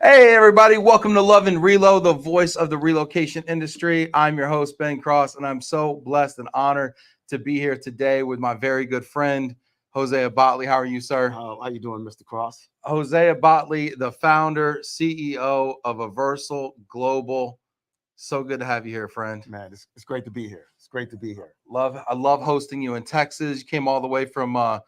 Hey, everybody. Welcome to Love+Relo, the voice of the relocation industry. I'm your host, Ben Cross, and I'm so blessed and honored to be here today with my very good friend, Hosea Bottley. How are you, sir? How you doing, Mr. Cross? Hosea Bottley, the founder, CEO of Aaversal Global. So good to have you here, friend. Man, it's great to be here. It's great to be here. I love hosting you in Texas. You came all the way from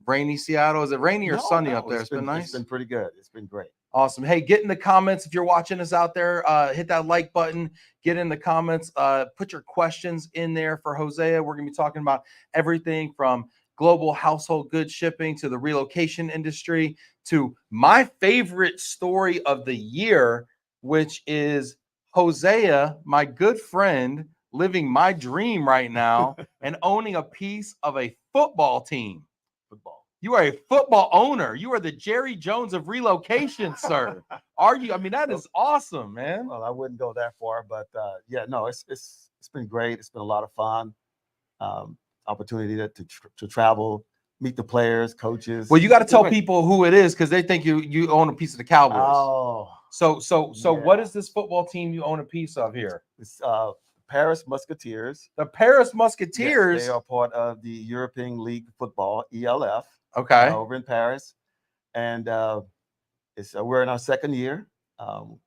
rainy Seattle. Is it rainy or sunny up there? It's been nice. It's been pretty good. It's been great. Awesome. Hey, get in the comments if you're watching us out there. Hit that like button. Get in the comments. Put your questions in there for Hosea. We're going to be talking about everything from global household goods shipping to the relocation industry to my favorite story of the year, which is Hosea, my good friend, living my dream right now and owning a piece of a football team. Football. You are a football owner. You are the Jerry Jones of relocation, sir. Are you? I mean, that is awesome, man. Well, I wouldn't go that far, but yeah, no, it's been great. It's been a lot of fun. Opportunity to travel, meet the players, coaches. Well, you got to tell people who it is because they think you own a piece of the Cowboys. Oh, so yeah. What is this football team you own a piece of here? It's Paris Musketeers. The Paris Musketeers. Yes, they are part of the European League Football (ELF). Okay. Over in Paris, and we're in our second year.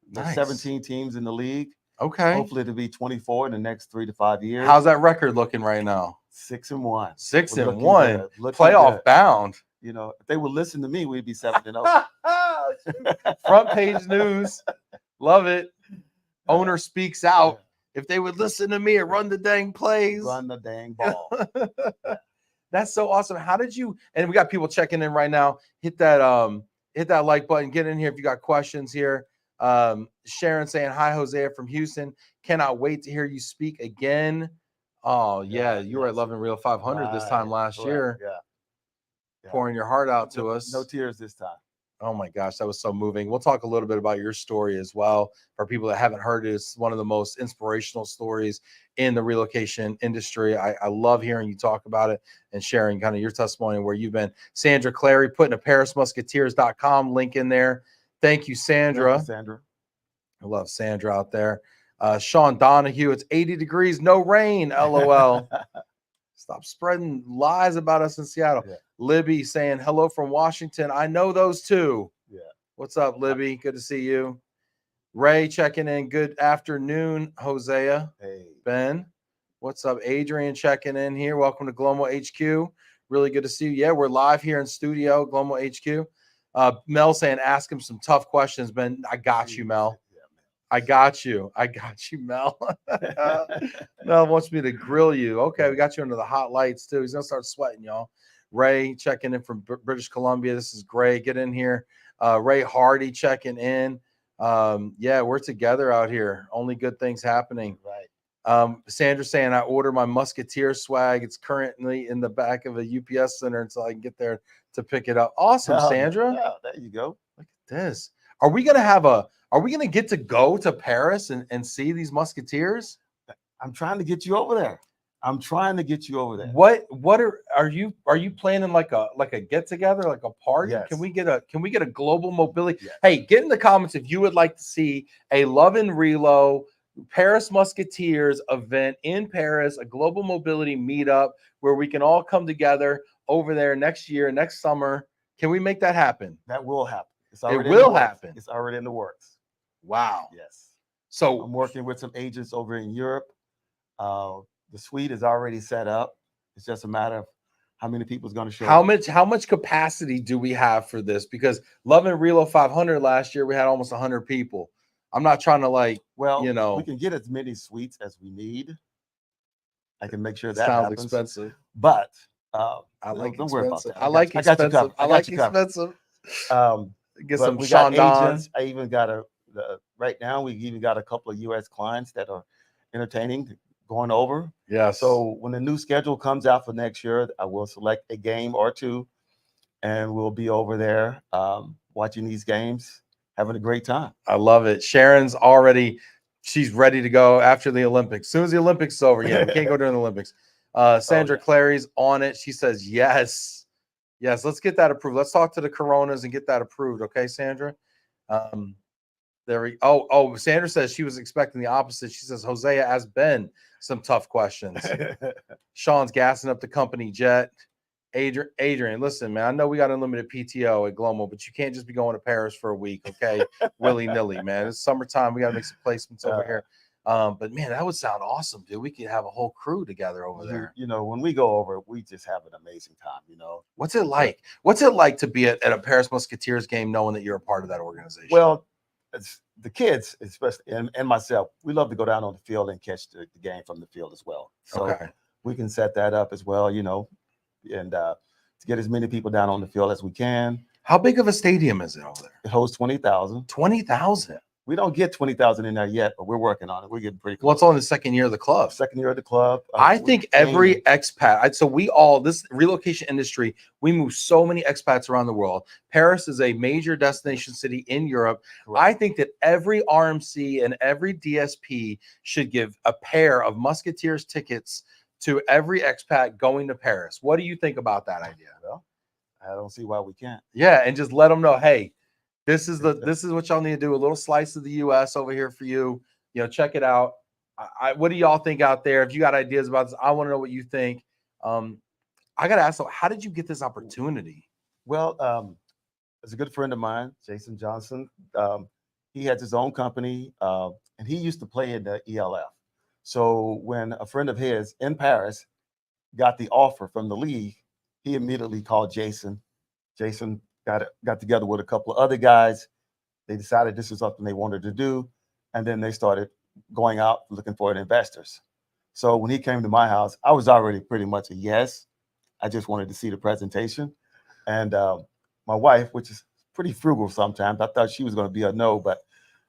There's 17 teams in the league. Okay. Hopefully, it'll be 24 in the next 3 to 5 years. How's that record looking right now? 6-1. 6-1. Playoff bound. You know, if they would listen to me, we'd be 7-0. Front page news. Love it. Owner speaks out. If they would listen to me and run the dang plays. Run the dang ball. That's so awesome. How did you, and we got people checking in right now. Hit that like button. Get in here if you got questions here. Sharon saying, hi, Hosea from Houston. Cannot wait to hear you speak again. Oh, yeah. You were at Love+Relo 500 this time last year. Yeah. Pouring your heart out to us. No tears this time. Oh my gosh, that was so moving. We'll talk a little bit about your story as well. For people that haven't heard it, it's one of the most inspirational stories in the relocation industry. I love hearing you talk about it and sharing kind of your testimony and where you've been. Sandra Clary putting a ParisMusketeers.com link in there. Thank you, Sandra. Thank you, Sandra. I love Sandra out there. Sean Donahue, it's 80 degrees, no rain, LOL. Stop spreading lies about us in Seattle. Yeah. Libby saying, hello from Washington. I know those two. Yeah. What's up, Libby? Good to see you. Ray checking in. Good afternoon, Hosea. Hey. Ben. What's up? Adrian checking in here. Welcome to Glomo HQ. Really good to see you. Yeah, we're live here in studio, Glomo HQ. Mel saying, ask him some tough questions, Ben. I got you, Mel. I got you, Mel. Mel wants me to grill you. Okay, we got you under the hot lights too. He's gonna start sweating, y'all. Ray checking in from British Columbia. This is great. Get in here. Ray Hardy checking in. Yeah, we're together out here. Only good things happening. Right. Sandra saying I order my Musketeer swag. It's currently in the back of a UPS center until I can get there to pick it up. Awesome, Sandra. Yeah, there you go. Look at this. Are we gonna get to go to Paris and see these Musketeers? I'm trying to get you over there. What are you planning like a get together, like a party? Yes. Can we get a global mobility? Yes. Hey, get in the comments if you would like to see a Love+Relo Paris Musketeers event in Paris, a global mobility meetup where we can all come together over there next year, next summer. Can we make that happen? That will happen. It will happen. It's already in the works. Wow. Yes. So I'm working with some agents over in Europe. The suite is already set up. It's just a matter of how many people is going to show up. How much capacity do we have for this? Because Love+Relo 500 last year, we had almost 100 people. I'm not trying to we can get as many suites as we need. I can make sure that sounds happens. expensive. But don't worry about that. I like expensive. I like expensive. Get some Sean Don. I even got right now we even got a couple of U.S. clients that are entertaining going over. Yeah. So when the new schedule comes out for next year, I will select a game or two, and we'll be over there watching these games, having a great time. I love it. Sharon's she's ready to go after the Olympics. As soon as the Olympics is over, yeah, we can't go during the Olympics. Sandra Clary's on it. She says yes. Yes, let's get that approved. Let's talk to the Coronas and get that approved. Okay, Sandra? Sandra says she was expecting the opposite. She says Hosea has been some tough questions. Sean's gassing up the company jet. Adrian, listen, man, I know we got unlimited PTO at Glomo, but you can't just be going to Paris for a week, okay? Willy-nilly, man. It's summertime. We got to make some placements over here. But man, that would sound awesome, dude. We could have a whole crew together over there. You know, when we go over, we just have an amazing time, you know. What's it like? What's it like to be at a Paris Musketeers game knowing that you're a part of that organization? Well, it's the kids, especially, and myself, we love to go down on the field and catch the game from the field as well. So we can set that up as well, you know, and to get as many people down on the field as we can. How big of a stadium is it over there? It holds 20,000. 20,000. We don't get 20,000 in there yet, but we're working on it. We're getting pretty close. Well, it's only the second year of the club. Second year of the club. I think every expat, so we all, this relocation industry, we move so many expats around the world. Paris is a major destination city in Europe. Correct. I think that every RMC and every DSP should give a pair of Musketeers tickets to every expat going to Paris. What do you think about that idea? Well, I don't see why we can't. Yeah, and just let them know, hey, this is what y'all need to do. A little slice of the U.S. over here for you. You know, check it out. What do y'all think out there? If you got ideas about this, I want to know what you think. I got to ask, so how did you get this opportunity? Well, as a good friend of mine, Jason Johnson, he has his own company, and he used to play in the ELF. So when a friend of his in Paris got the offer from the league, he immediately called Jason. Jason got together with a couple of other guys. They decided this is something they wanted to do, and then they started going out looking for investors. So when he came to my house, I was already pretty much a yes. I just wanted to see the presentation. And my wife, which is pretty frugal sometimes, I thought she was going to be a no, but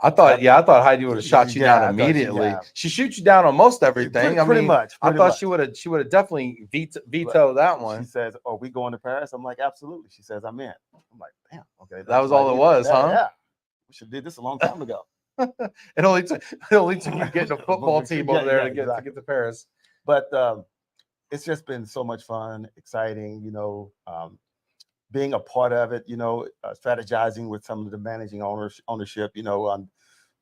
I thought Heidi would have shot you down immediately. She shoots you down on most everything. Pretty much. I thought she would have definitely vetoed that one. She says, "Are we going to Paris?" I'm like, "Absolutely." She says, "I'm in." I'm like, "Damn, okay." That was all it was, huh? Yeah. We should have did this a long time ago. It only took you getting a football team over there to get to Paris. But it's just been so much fun, exciting, you know, being a part of it, you know, strategizing with some of the managing ownership, you know,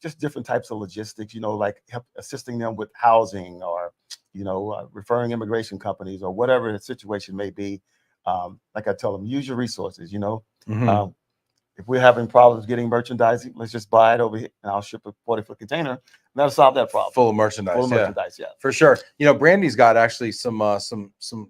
just different types of logistics, you know, like assisting them with housing or, you know, referring immigration companies or whatever the situation may be. Like I tell them, use your resources, you know. Mm-hmm. If we're having problems getting merchandising, let's just buy it over here and I'll ship a 40-foot container. And that'll solve that problem. Full of merchandise. Full of merchandise, yeah. For sure. You know, Brandy's got actually some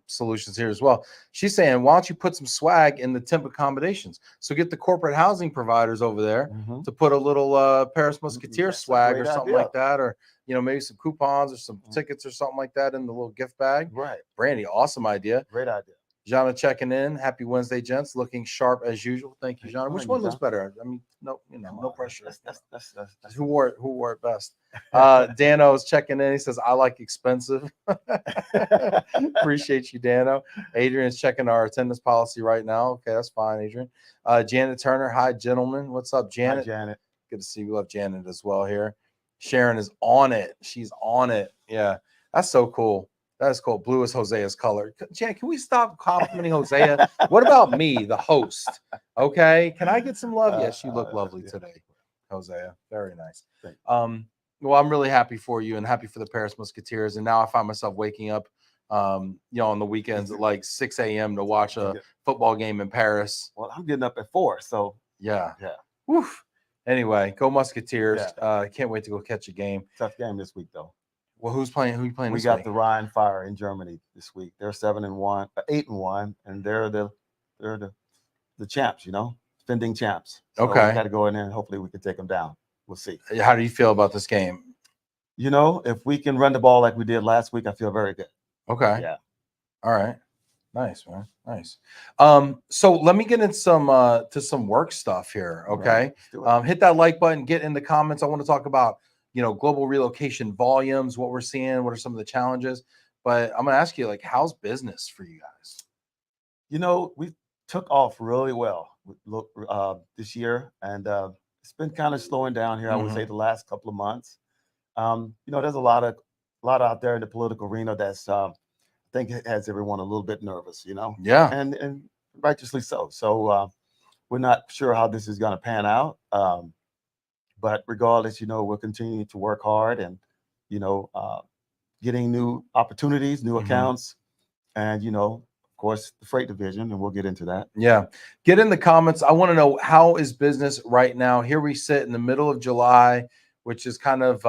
solutions here as well. She's saying, why don't you put some swag in the temp accommodations? So get the corporate housing providers over there to put a little Paris Musketeer swag or something like that, or you know, maybe some coupons or some tickets or something like that in the little gift bag. Right. Brandy, awesome idea. Great idea. Jana checking in. Happy Wednesday, gents. Looking sharp as usual. Thank you, Jana. Which one looks better? I mean, no, you know, no pressure. That's who wore it best. Dano's checking in. He says, I like expensive. Appreciate you, Dano. Adrian's checking our attendance policy right now. Okay, that's fine, Adrian. Janet Turner. Hi, gentlemen. What's up, Janet? Hi, Janet. Good to see you. We love Janet as well here. Sharon is on it. She's on it. Yeah, that's so cool. That's cool. Blue is Hosea's color. Jan, can we stop complimenting Hosea? What about me, the host? Okay. Can I get some love? Yes, you look lovely today, Hosea. Very nice. Well, I'm really happy for you and happy for the Paris Musketeers. And now I find myself waking up, you know, on the weekends at like 6 a.m. to watch a football game in Paris. Well, I'm getting up at 4. So yeah. Woof. Anyway, go Musketeers. Can't wait to go catch a game. Tough game this week, though. Well, who's playing? Who are you playing? We got the Rhine Fire in Germany this week. They're 7-1, 8-1, and they're the champs. You know, defending champs. So we got to go in there and hopefully we can take them down. We'll see. How do you feel about this game? You know, if we can run the ball like we did last week, I feel very good. Okay. Yeah. All right. Nice, man. Nice. So let me get into some work stuff here. Okay. Right. Hit that like button. Get in the comments. I want to talk about, you know, global relocation volumes, what we're seeing, what are some of the challenges. But I'm going to ask you, like, how's business for you guys? You know, we took off really well this year, and it's been kind of slowing down here, I would say, the last couple of months. You know, there's a lot out there in the political arena that's, I think, has everyone a little bit nervous, you know? Yeah. And righteously so. So we're not sure how this is going to pan out. But regardless, we're continuing to work hard and, you know, getting new opportunities, new accounts, and, of course, the freight division, and we'll get into that. Yeah. Get in the comments. I want to know, how is business right now? Here we sit in the middle of July, which is kind of,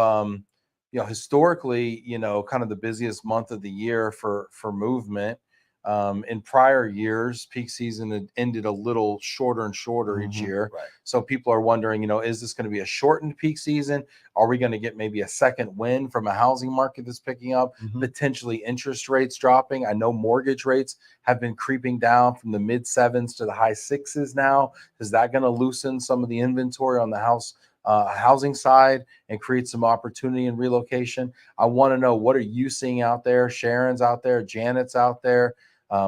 historically, kind of the busiest month of the year for movement. In prior years, peak season had ended a little shorter and shorter each year. Right. So people are wondering, is this going to be a shortened peak season? Are we going to get maybe a second wind from a housing market that's picking up, potentially interest rates dropping? I know mortgage rates have been creeping down from the mid sevens to the high sixes now. Is that going to loosen some of the inventory on the housing side and create some opportunity in relocation? I want to know, what are you seeing out there? Sharon's out there, Janet's out there.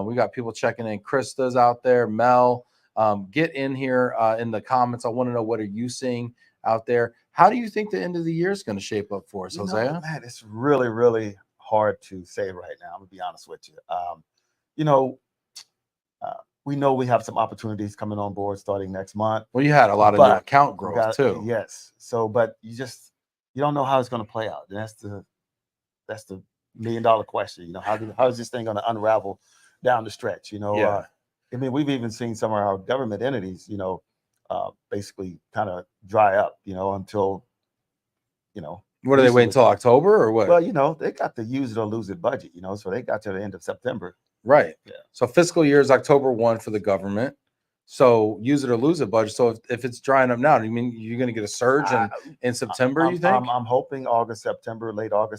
We got people checking in. Krista's out there. Mel, get in here in the comments. I want to know, what are you seeing out there? How do you think the end of the year is going to shape up for us, Hosea? Man, it's really, really hard to say right now. I'm gonna be honest with you. You know, we know we have some opportunities coming on board starting next month. Well, you had a lot of new account growth too. Yes. So, but you don't know how it's going to play out. And that's the $1 million question. How is this thing going to unravel down the stretch? I mean, we've even seen some of our government entities, basically kind of dry up, until, What, are they waiting until October or what? Well, they got the use it or lose it budget, so they got to the end of September. Right. Yeah. So fiscal year is October 1 for the government. So use it or lose it budget. So if it's drying up now, do you mean you're going to get a surge in September, you think? I'm hoping late August,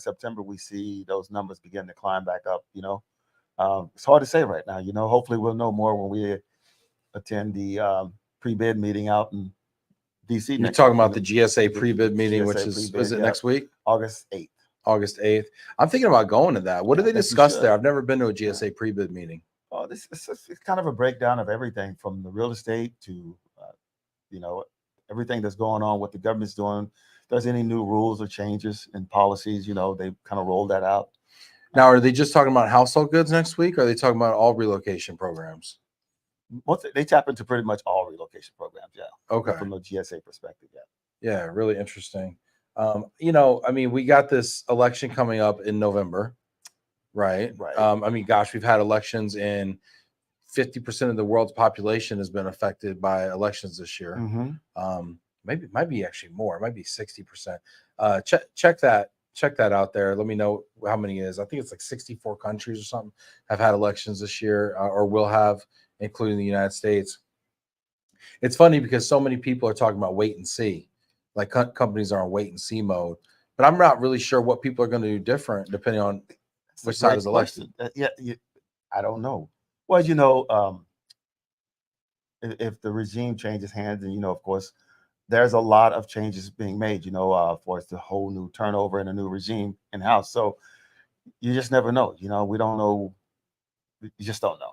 September, we see those numbers begin to climb back up, It's hard to say right now, Hopefully we'll know more when we attend the pre-bid meeting out in DC. You're talking about the GSA pre-bid meeting, which is it next week? August 8th. August 8th. I'm thinking about going to that. What do they discuss there? I've never been to a GSA pre-bid meeting. Oh, it's kind of a breakdown of everything from the real estate to, everything that's going on, what the government's doing. If there's any new rules or changes in policies, they kind of roll that out. Now, are they just talking about household goods next week? Or are they talking about all relocation programs? They tap into pretty much all relocation programs. Yeah. Okay. From the GSA perspective. Yeah. Yeah. Really interesting. I mean, we got this election coming up in November, right? Right. I mean, gosh, we've had elections in 50% of the world's population has been affected by elections this year. Maybe it might be actually more. It might be 60%. Check that out there. Let me know how many it is. I think it's like 64 countries or something have had elections this year, or will have, including the United States. It's funny because so many people are talking about wait and see, like companies are on wait and see mode. But I'm not really sure what people are going to do different depending on which side is elected. I don't know. Well, if the regime changes hands, and of course, there's a lot of changes being made. For the whole new turnover and a new regime in house. So you just never know. We don't know. You just don't know.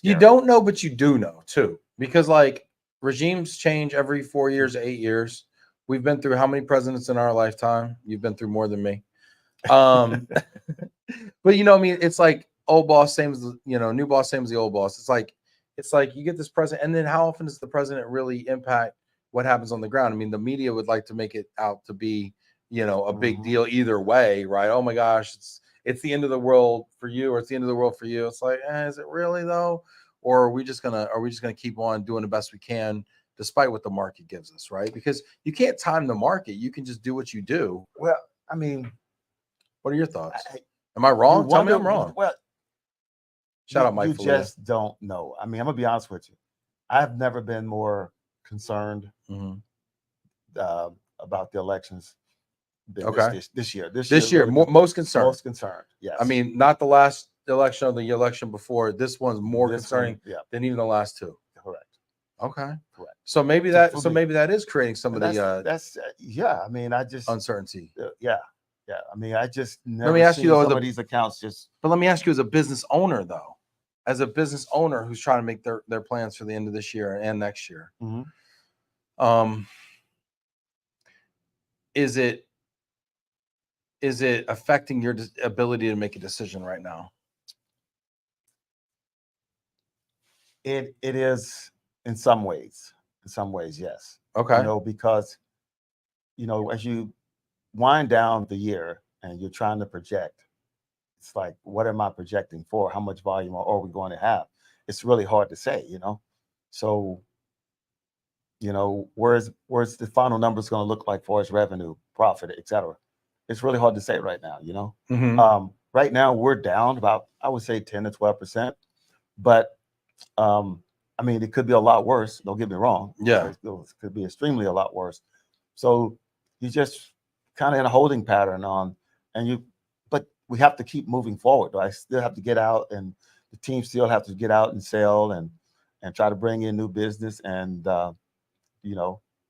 You don't know, but you do know too, because like regimes change every 4 years, 8 years. We've been through how many presidents in our lifetime? You've been through more than me. But I mean, it's like old boss, same as new boss, same as the old boss. It's like you get this president, and then how often does the president really impact what happens on the ground? I mean, the media would like to make it out to be, a big deal either way, right? Oh my gosh, it's the end of the world for you, or it's the end of the world for you. It's like, is it really though? Or are we just gonna keep on doing the best we can despite what the market gives us, right? Because you can't time the market. You can just do what you do. Well, I mean, what are your thoughts? Am I wrong? Tell me I'm wrong. Well, shout out Mike. You just don't know. I mean, I'm gonna be honest with you. I've never been more concerned about the elections than this year. This year, really most concerned. Most concerned. Yes. I mean, not the last election or the election before. This one's more concerning than even the last two. Correct. Okay. Correct. So maybe that is creating some of the that's I mean, I just uncertainty. Yeah. I mean, I just never. Let me ask you though, some of these accounts just. But let me ask you, as a business owner though, as a business owner who's trying to make their plans for the end of this year and next year, is it affecting your ability to make a decision right now? It is in some ways. Yes. Okay. Because as you wind down the year and you're trying to project, it's like, what am I projecting for? How much volume are we going to have? It's really hard to say, So, where's the final numbers going to look like for its revenue, profit, et cetera? It's really hard to say right now. Right now we're down about, I would say 10 to 12%, but I mean, it could be a lot worse. Don't get me wrong. Yeah. It could be extremely a lot worse. So you just kind of in a holding pattern but we have to keep moving forward. I still have to get out, and the team still have to get out and sell and try to bring in new business and,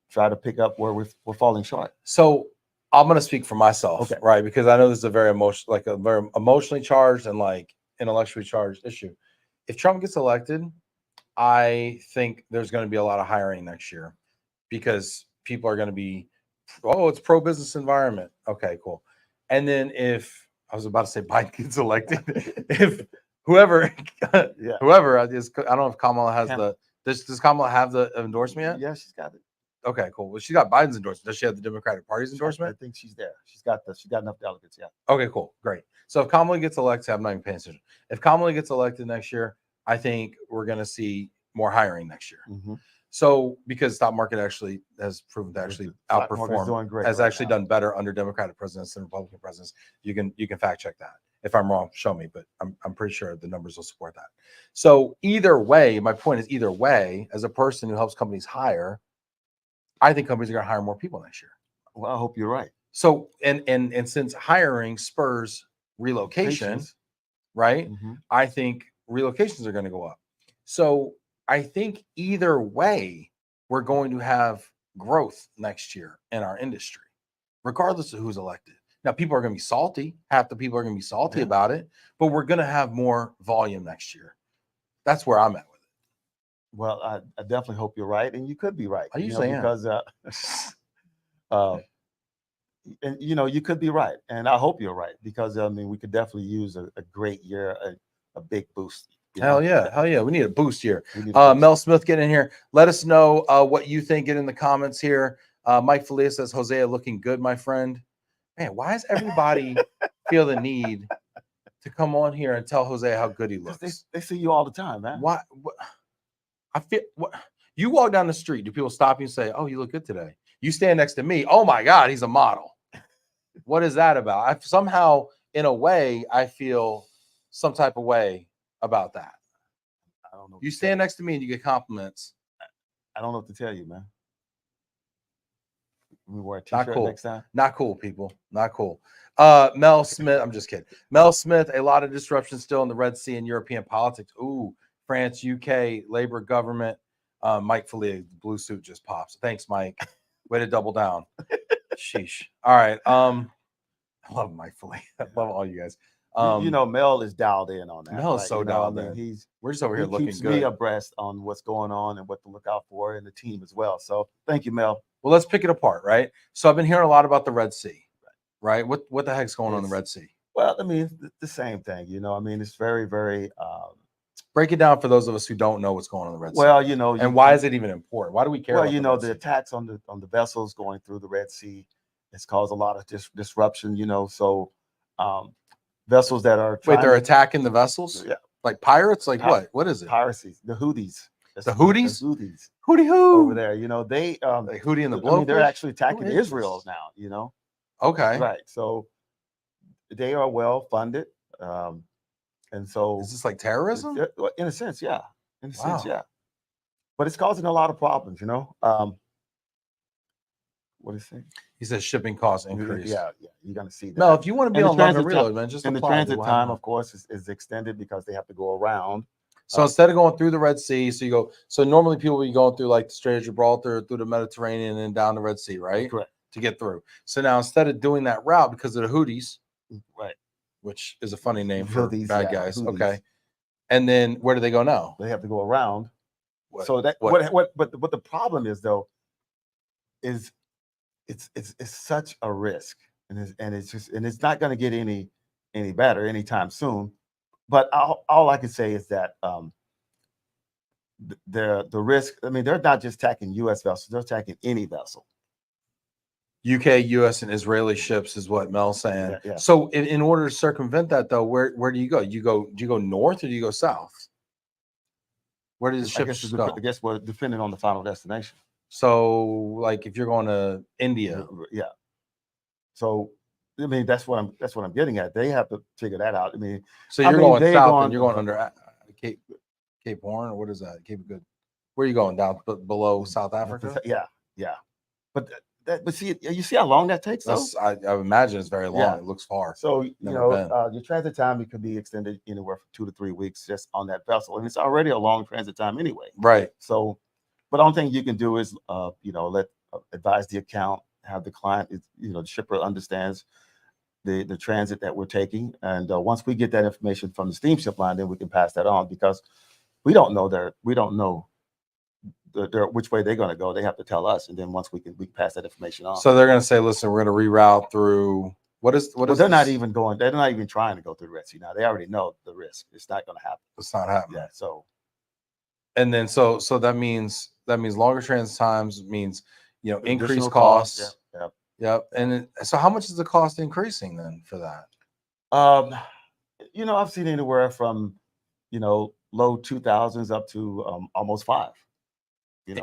try to pick up where we're falling short. So I'm going to speak for myself, Okay. right? Because I know this is a very emotionally charged and like intellectually charged issue. If Trump gets elected, I think there's going to be a lot of hiring next year because people are going to be, it's pro-business environment. Okay, cool. And then if I was about to say Biden gets elected, if whoever is, I don't know if Kamala has does Kamala have the endorsement yet? Yeah, she's got it. Okay, cool. Well, she got Biden's endorsement. Does she have the Democratic Party's endorsement? I think she's there. She's got enough delegates. Yeah. Okay, cool. Great. So if Kamala gets elected, I'm not even paying attention. If Kamala gets elected next year, I think we're going to see more hiring next year. Mm-hmm. So because stock market actually has proven to actually outperform, has actually done better under Democratic presidents than Republican presidents. You can fact check that. If I'm wrong, show me, but I'm pretty sure the numbers will support that. So either way, my point is either way, as a person who helps companies hire, I think companies are going to hire more people next year. Well, I hope you're right. So and since hiring spurs relocation, right? Mm-hmm. I think relocations are going to go up. So I think either way, we're going to have growth next year in our industry, regardless of who's elected. Now, people are going to be salty. Half the people are going to be salty about it, but we're going to have more volume next year. That's where I'm at with it. Well, I definitely hope you're right, and you could be right. I usually am. Because and you could be right, and I hope you're right, because I mean we could definitely use a great year, a big boost. Hell yeah, we need a boost here. Mel Smith, get in here. Let us know what you think. Get in the comments here. Mike Falia says Hosea looking good, my friend. Man, why does everybody feel the need to come on here and tell Hosea how good he looks? They see you all the time, man. Why? I feel you walk down the street. Do people stop you and say, "Oh, you look good today"? You stand next to me. Oh my God, he's a model. What is that about? Somehow, in a way, I feel some type of way about that. I don't know. You stand next to me and you get compliments. I don't know what to tell you, man. We wear a t-shirt next time. Not cool, people. Not cool. Mel Smith. I'm just kidding. Mel Smith. A lot of disruption still in the Red Sea and European politics. Ooh, France, UK, Labour government. Mike Falia, blue suit just pops. Thanks, Mike. Way to double down. Sheesh. All right. I love Mike Falia. I love all you guys. Mel is dialed in on that. Mel is so dialed in. We're just over here looking good. He keeps me abreast on what's going on and what to look out for in the team as well. So thank you, Mel. Well, let's pick it apart, right? So I've been hearing a lot about the Red Sea, right? What the heck's going on in the Red Sea? Well, I mean, the same thing. I mean, it's very, very. Break it down for those of us who don't know what's going on in the Red Sea. Well, and why is it even important? Why do we care? Well, the attacks on the vessels going through the Red Sea has caused a lot of disruption. So vessels that are they're attacking the vessels, like pirates, like what? What is it? Piracy. The Houthis. The Houthis. The Houthis. Houthi who over there? They like Houthi and the Blowfish. They're actually attacking Israel now. Okay. Right. So they are well funded. And so is this like terrorism? In a sense, yeah. In a sense, yeah. But it's causing a lot of problems, What is he? He says shipping costs increase. Yeah, you're gonna see that. No, if you want to be on Love+Relo, man, just and the transit time, of course, is extended because they have to go around. So instead of going through the Red Sea, so normally people will be going through like the Strait of Gibraltar, through the Mediterranean, and down the Red Sea, right? Correct. To get through. So now instead of doing that route because of the Houthis, right, which is a funny name for Houthis, bad guys. Houthis. Okay. And then where do they go now? They have to go around. But the problem is though, is it's such a risk, and it's not going to get any better anytime soon. But all I can say is that the risk. I mean, they're not just attacking U.S. vessels; they're attacking any vessel. UK, US, and Israeli ships is what Mel's saying. Yeah. So in order to circumvent that, though, where do you go? Do you go north or do you go south? Where does the ships go? I guess well, depending on the final destination. So, like, if you're going to India, Yeah. So, I mean, that's what I'm getting at. They have to figure that out. I mean, so you're going south and you're going under Cape Horn, or what is that? Cape Good. Where are you going down? Below South Africa? Yeah. But see, you see how long that takes, though? I imagine it's very long. It looks far. So, your transit time, it could be extended anywhere from 2 to 3 weeks just on that vessel. And it's already a long transit time anyway. Right. So, but the only thing you can do is, advise the account, have the client, the shipper understands the transit that we're taking. And once we get that information from the steamship line, then we can pass that on, because we don't know which way they're going to go. They have to tell us, and then once we can pass that information on. So they're going to say, "Listen, we're going to reroute through what is?" They're not even going. They're not even trying to go through the Red Sea now. They already know the risk. It's not going to happen. It's not happening. Yeah. So, and then so that means longer transit times means increased costs. Yep. And so how much is the cost increasing then for that? I've seen anywhere from low 2000s up to almost 5.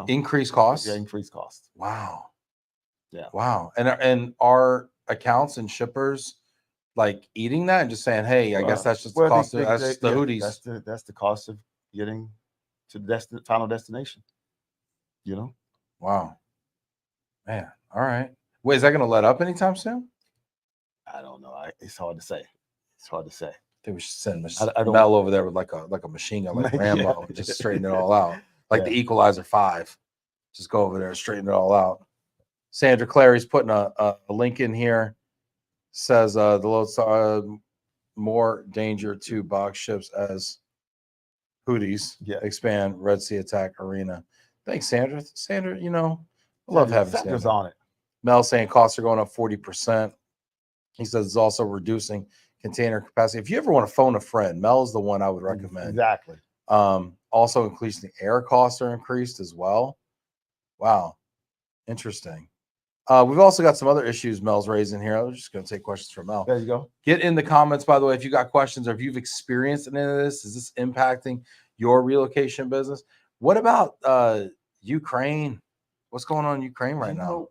Increased costs. Yeah, increased costs. Wow. Yeah. Wow. And are accounts and shippers like eating that and just saying, "Hey, I guess that's just the cost of that's the hoodies." That's the cost of getting to the final destination. Wow. Man. All right. Wait, is that going to let up anytime soon? I don't know. It's hard to say. I think we should send Mel over there with like a machine gun, like Rambo, and just straighten it all out. Like the Equalizer 5. Just go over there and straighten it all out. Sandra Clary's putting a link in here. Says the loads are more danger to box ships as Houthis expand Red Sea attack arena. Thanks, Sandra. Sandra, I love having Sandra's on it. Mel saying costs are going up 40%. He says it's also reducing container capacity. If you ever want to phone a friend, Mel is the one I would recommend. Exactly. Also increasing the air costs are increased as well. Wow. Interesting. We've also got some other issues Mel's raising here. I'm just going to take questions from Mel. There you go. Get in the comments, by the way, if you got questions or if you've experienced any of this. Is this impacting your relocation business? What about Ukraine? What's going on in Ukraine right now?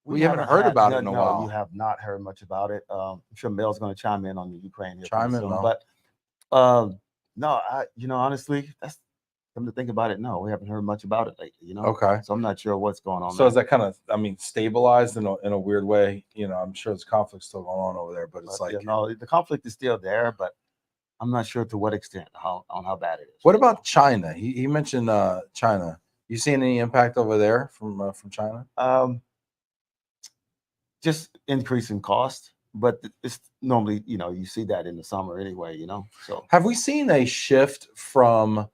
We haven't heard about it in a while. You have not heard much about it. I'm sure Mel's going to chime in on the Ukraine. Chime in, Mel. But no, honestly, that's something to think about it. No, we haven't heard much about it lately. Okay. So I'm not sure what's going on. So is that kind of, stabilized in a weird way? I'm sure there's conflict still going on over there, but it's the conflict is still there, but I'm not sure to what extent, how bad it is. What about China? He mentioned China. You seeing any impact over there from China? Just increasing cost, but it's normally, you see that in the summer anyway, So have we seen a shift from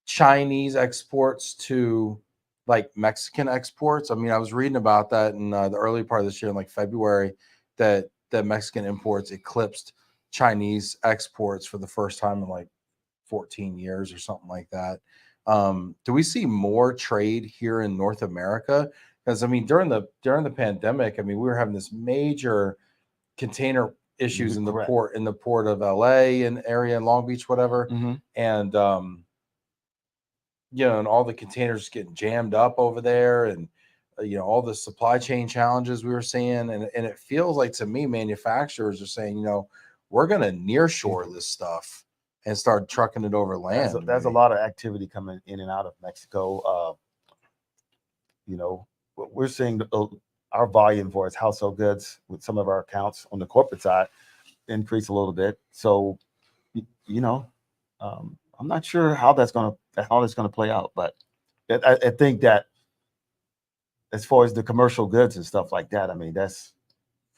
Chinese exports to like Mexican exports? I mean, I was reading about that in the early part of this year, in like February, that Mexican imports eclipsed Chinese exports for the first time in like 14 years or something like that. Do we see more trade here in North America? Because during the pandemic, we were having this major container issues in the port of LA and area in Long Beach, whatever. Mm-hmm. And and all the containers getting jammed up over there, and all the supply chain challenges we were seeing, and it feels like, to me, manufacturers are saying, we're going to nearshore this stuff and start trucking it over land. There's a lot of activity coming in and out of Mexico. We're seeing our volume for its household goods with some of our accounts on the corporate side increase a little bit. So, I'm not sure how that's going to play out, but I think that as far as the commercial goods and stuff like that,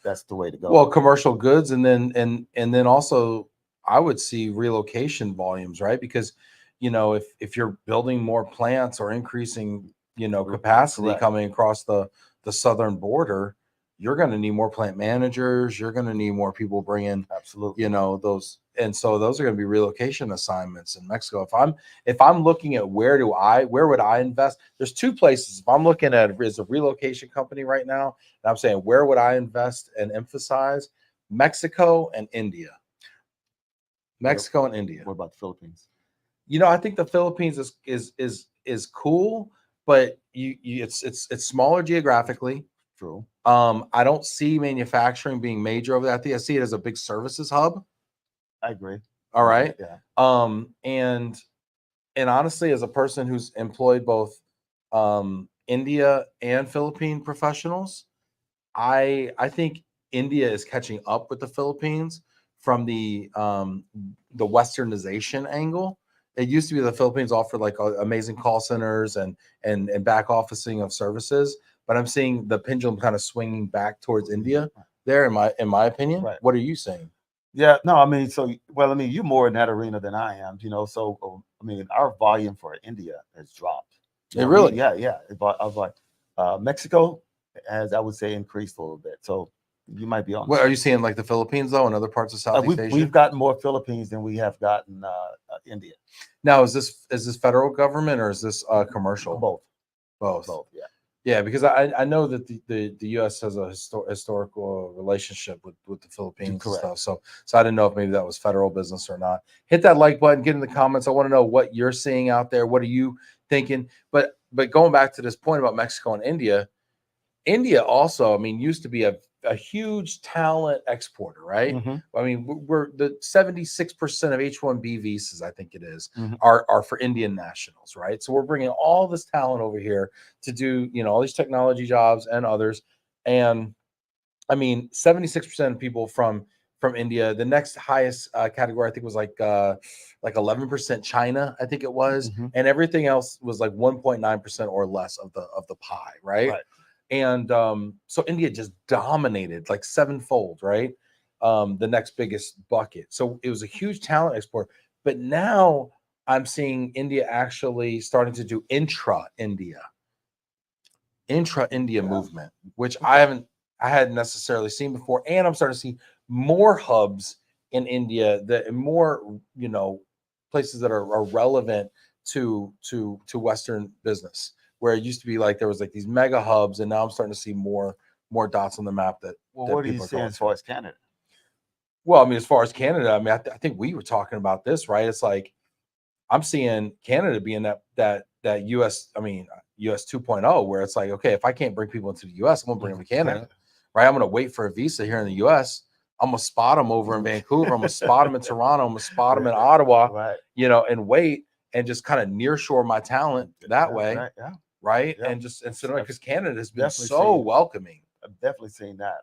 that's the way to go. Well, commercial goods, and then also I would see relocation volumes, right? Because if you're building more plants or increasing capacity Correct. coming across the southern border, you're going to need more plant managers. You're going to need more people bringing absolutely those and so those are going to be relocation assignments in Mexico. If I'm looking at where would I invest? There's two places. If I'm looking at as a relocation company right now, and I'm saying where would I invest and emphasize? Mexico and India. Mexico and India. What about the Philippines? I think the Philippines is cool, but it's smaller geographically. True. I don't see manufacturing being major over there. I see it as a big services hub. I agree. All right. Yeah. And honestly, as a person who's employed both India and Philippine professionals, I think India is catching up with the Philippines from the westernization angle. It used to be the Philippines offered like amazing call centers and back officing of services, but I'm seeing the pendulum kind of swinging back towards India there in my opinion. Right. What are you saying? Yeah, no, I mean, you're more in that arena than I am, so I mean, our volume for India has dropped. It really? Yeah. I was like, Mexico has, I would say, increased a little bit. So you might be on. What are you seeing, like the Philippines though, and other parts of Southeast Asia? We've gotten more Philippines than we have gotten India. Now, is this federal government or is this commercial? Both. Yeah. Yeah, because I know that the U.S. has a historical relationship with the Philippines and stuff. So I didn't know if maybe that was federal business or not. Hit that like button, get in the comments. I want to know what you're seeing out there. What are you thinking? But going back to this point about Mexico and India also, I mean, used to be a huge talent exporter, right? Mm-hmm. I mean, we're the 76% of H-1B visas, I think it is, mm-hmm. are for Indian nationals, right? So we're bringing all this talent over here to do, all these technology jobs and others. And I mean, 76% of people from India. The next highest category, I think, was like 11% China, I think it was, Mm-hmm. and everything else was like 1.9% or less of the pie, right? And so India just dominated like sevenfold, right? The next biggest bucket. So it was a huge talent export. But now I'm seeing India actually starting to do intra-India movement, which I hadn't necessarily seen before. And I'm starting to see more hubs in India, that more, places that are relevant to Western business, where it used to be like there was like these mega hubs, and now I'm starting to see more dots on the map that. Well, that what are you saying as far as Canada? Well, I mean, as far as Canada, I mean, I think we were talking about this, right? It's like I'm seeing Canada being that US, I mean, US 2.0, where it's like, okay, if I can't bring people into the US, I'm gonna bring them to Canada, right? I'm gonna wait for a visa here in the US. I'm gonna spot them over in Vancouver. I'm gonna spot them in Toronto. I'm gonna spot them in Ottawa, and wait and just kind of nearshore my talent that way, right? And just instead of, because Canada has been so welcoming. I've definitely seen that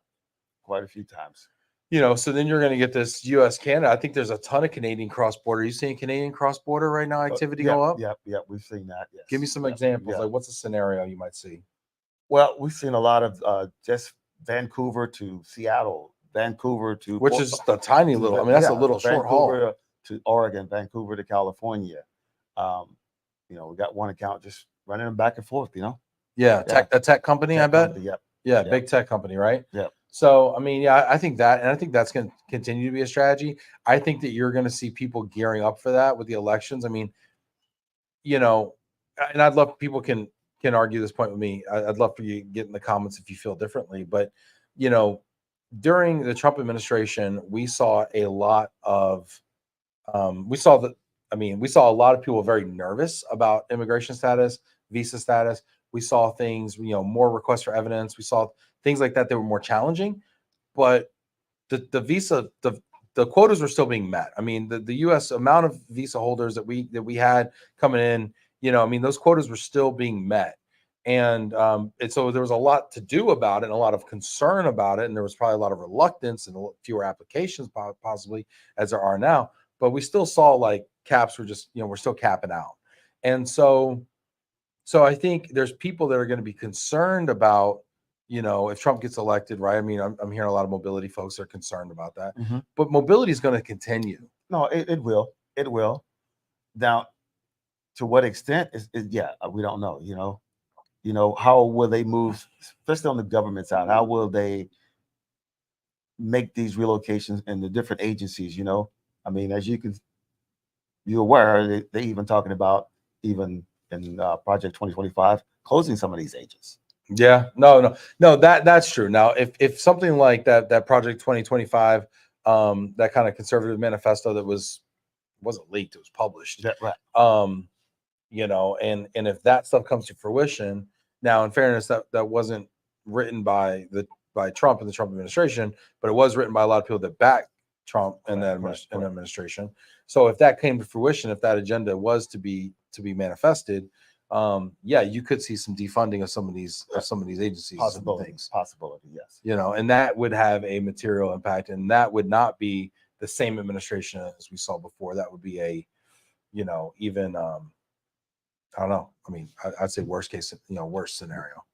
quite a few times. So then you're going to get this U.S. Canada. I think there's a ton of Canadian cross-border. Are you seeing Canadian cross-border right now activity go up? Yeah, we've seen that. Yes. Give me some examples. Like, what's a scenario you might see? Well, we've seen a lot of just Vancouver to Seattle, Vancouver to, which is a tiny little. I mean, that's a little short haul. Vancouver to Oregon, Vancouver to California. We got one account just running them back and forth. Yeah, a tech company. I bet. Company, Yeah, big tech company, right? Yeah. So, I mean, yeah, I think that, and I think that's going to continue to be a strategy. I think that you're going to see people gearing up for that with the elections. I mean, and I'd love people can argue this point with me. I'd love for you to get in the comments if you feel differently. But, during the Trump administration, we saw a lot of, we saw a lot of people very nervous about immigration status, visa status. We saw things, more requests for evidence. We saw things like that were more challenging, but the visa, the quotas were still being met. I mean, the U.S. amount of visa holders that we had coming in, I mean, those quotas were still being met. And so there was a lot to do about it and a lot of concern about it. And there was probably a lot of reluctance and fewer applications possibly as there are now. But we still saw like caps were just, we're still capping out. And so I think there's people that are going to be concerned about, if Trump gets elected, right? I mean, I'm hearing a lot of mobility folks that are concerned about that. Mm-hmm. But mobility is going to continue. No, it will. It will. Now, to what extent we don't know. How will they move, especially on the government side? How will they make these relocations in the different agencies? I mean, as you're aware, they even talking about even in Project 2025 closing some of these agents. Yeah, no, that's true. Now, if something like that Project 2025, that kind of conservative manifesto that wasn't leaked, it was published. Yeah, right. And if that stuff comes to fruition, now in fairness, that wasn't written by Trump and the Trump administration, but it was written by a lot of people that backed Trump and that administration. So if that came to fruition, if that agenda was to be manifested, yeah, you could see some defunding of some of these agencies. Possibility, yes. And that would have a material impact, and that would not be the same administration as we saw before. That would be a, even I don't know. I mean, I'd say worst case, worst scenario,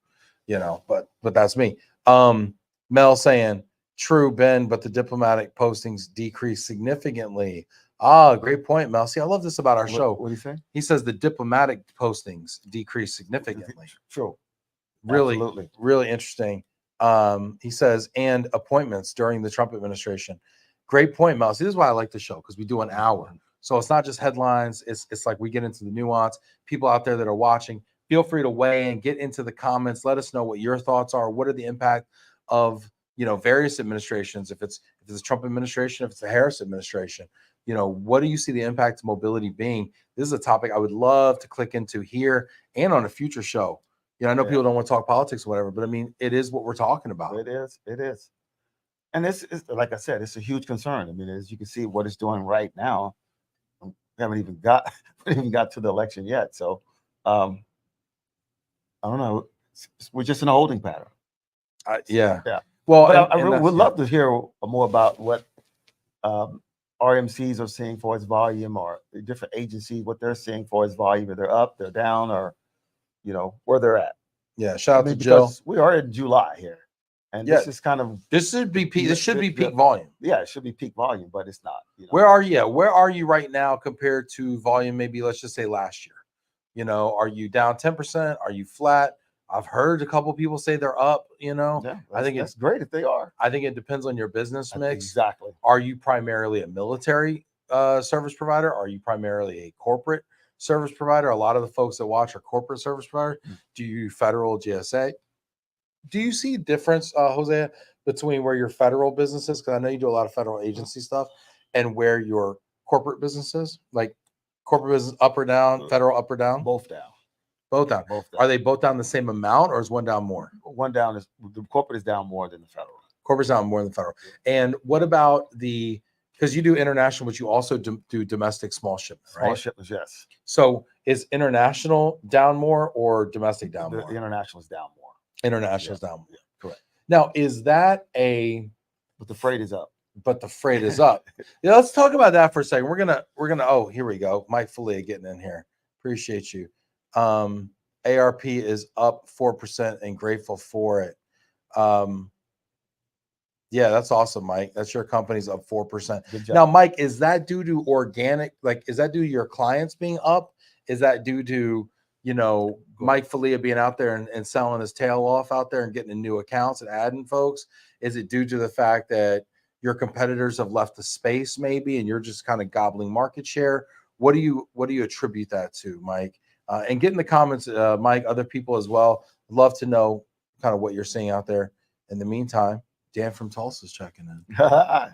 but that's me. Mel saying, true, Ben, but the diplomatic postings decreased significantly. Great point, Mel. See, I love this about our show. What do you say? He says the diplomatic postings decreased significantly. True. Really, Absolutely. really interesting. He says, and appointments during the Trump administration. Great point, Mel. See, this is why I like the show, because we do an hour. So it's not just headlines. It's like we get into the nuance. People out there that are watching, feel free to weigh in, get into the comments. Let us know what your thoughts are. What are the impact of various administrations? If it's a Trump administration, if it's a Harris administration, what do you see the impact of mobility being? This is a topic I would love to click into here and on a future show. I know people don't want to talk politics or whatever, but I mean, it is what we're talking about. It is. And it's like I said, it's a huge concern. I mean, as you can see what it's doing right now, we haven't even got to the election yet. So I don't know. We're just in a holding pattern. Yeah. Well, but I would love to hear more about what RMCs are seeing for its volume, or different agencies, what they're seeing for its volume. If they're up, they're down, or where they're at. Yeah. Shout out to Jill. We are in July here. And this is kind of this should be peak volume. Yeah, it should be peak volume, but it's not. Where are you? Where are you right now compared to volume? Maybe let's just say last year. Are you down 10%? Are you flat? I've heard a couple of people say they're up. Yeah, I think it's great if they are. I think it depends on your business mix. Exactly. Are you primarily a military service provider? Are you primarily a corporate service provider? A lot of the folks that watch are corporate service provider. Do you federal GSA? Do you see a difference, Hosea, between where your federal business is? Because I know you do a lot of federal agency stuff, and where your corporate business is? Like corporate business up or down, federal up or down? Both down. Both down. Are they both down the same amount, or is one down more? One down is the corporate is down more than the federal. Corporate's down more than the federal. And what about because you do international, but you also do domestic small shipments, right? Small shipments, yes. So is international down more or domestic down more? The international is down more. International is down more. Yeah, correct. Now, is that but the freight is up. But the freight is up. Yeah, let's talk about that for a second. We're gonna oh, here we go. Mike Filet getting in here. Appreciate you. ARP is up 4% and grateful for it. Yeah, that's awesome, Mike. That's your company's up 4%. Good job. Now, Mike, is that due to organic? Like, is that due to your clients being up? Is that due to Mike Falia being out there and selling his tail off out there and getting in new accounts and adding folks? Is it due to the fact that your competitors have left the space maybe, and you're just kind of gobbling market share? What do you attribute that to, Mike? And get in the comments, Mike, other people as well. Love to know kind of what you're seeing out there. In the meantime, Dan from Tulsa is checking in. Hello,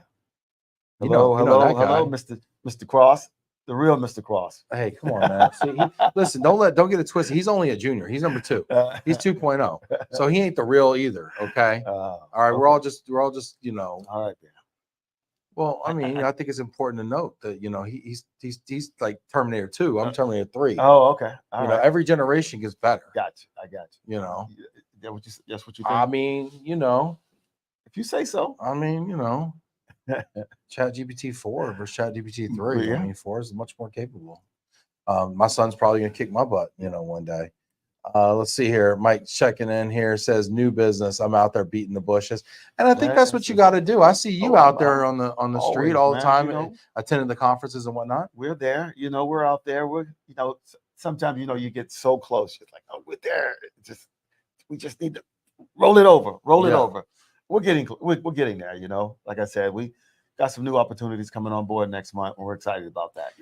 Mr. Cross. The real Mr. Cross. Hey, come on, man. See, listen, don't get it twisted. He's only a junior. He's number 2. He's 2.0. So he ain't the real either. Okay. All right. Okay. We're all just, All right, then. Well, I mean, I think it's important to note that he's like Terminator 2. I'm Terminator 3. Oh, okay. All right. Every generation gets better. I got you. That's what you think. I mean, if you say so. I mean, ChatGPT 4 versus ChatGPT 3. Yeah. I mean, 4 is much more capable. My son's probably gonna kick my butt, one day. Let's see here. Mike checking in here says new business. I'm out there beating the bushes, and I think that's what you got to do. I see you out there on the street all the time, attending the conferences and whatnot. We're there. We're out there. We're sometimes you get so close. You're like, oh, we're there. We just need to roll it over. We're getting there. Like I said, we got some new opportunities coming on board next month, and we're excited about that.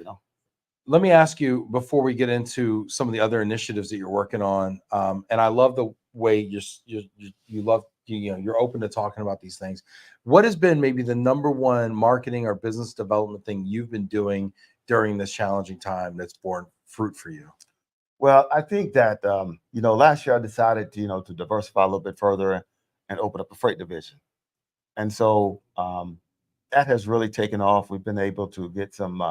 Let me ask you before we get into some of the other initiatives that you're working on. And I love the way you're open to talking about these things. What has been maybe the number one marketing or business development thing you've been doing during this challenging time that's borne fruit for you? Well, I think that last year I decided to diversify a little bit further and open up a freight division, and so that has really taken off. We've been able to get some